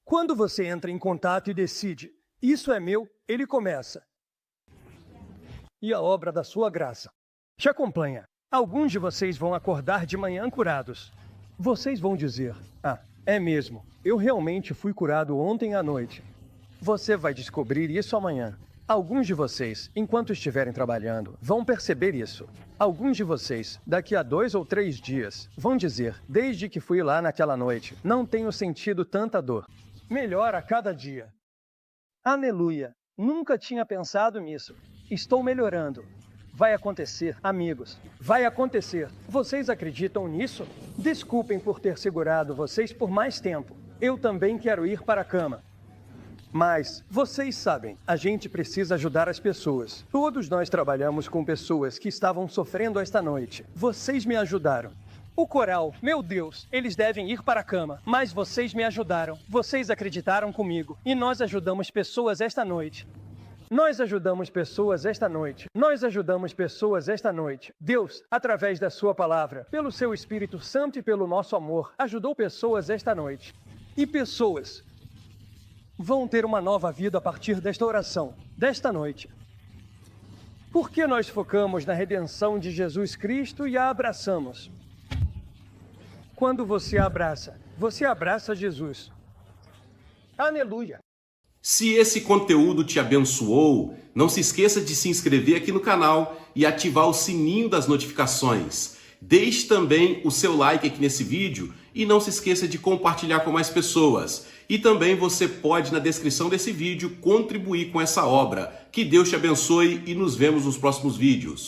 Quando você entra em contato e decide, isso é meu, ele começa. E a obra da sua graça te acompanha. Alguns de vocês vão acordar de manhã curados. Vocês vão dizer, é mesmo, eu realmente fui curado ontem à noite. Você vai descobrir isso amanhã. Alguns de vocês, enquanto estiverem trabalhando, vão perceber isso. Alguns de vocês, daqui a 2 ou 3 dias, vão dizer, desde que fui lá naquela noite, não tenho sentido tanta dor. Melhora a cada dia. Aleluia. Nunca tinha pensado nisso. Estou melhorando. Vai acontecer, amigos. Vai acontecer. Vocês acreditam nisso? Desculpem por ter segurado vocês por mais tempo. Eu também quero ir para a cama. Mas, vocês sabem, a gente precisa ajudar as pessoas. Todos nós trabalhamos com pessoas que estavam sofrendo esta noite. Vocês me ajudaram. O coral, meu Deus, eles devem ir para a cama. Mas vocês me ajudaram. Vocês acreditaram comigo. E nós ajudamos pessoas esta noite. Nós ajudamos pessoas esta noite. Nós ajudamos pessoas esta noite. Deus, através da sua palavra, pelo seu Espírito Santo e pelo nosso amor, ajudou pessoas esta noite. E pessoas vão ter uma nova vida a partir desta oração, desta noite. Por que nós focamos na redenção de Jesus Cristo e a abraçamos? Quando você abraça Jesus. Aleluia! Se esse conteúdo te abençoou, não se esqueça de se inscrever aqui no canal e ativar o sininho das notificações. Deixe também o seu like aqui nesse vídeo e não se esqueça de compartilhar com mais pessoas. E também você pode, na descrição desse vídeo, contribuir com essa obra. Que Deus te abençoe e nos vemos nos próximos vídeos.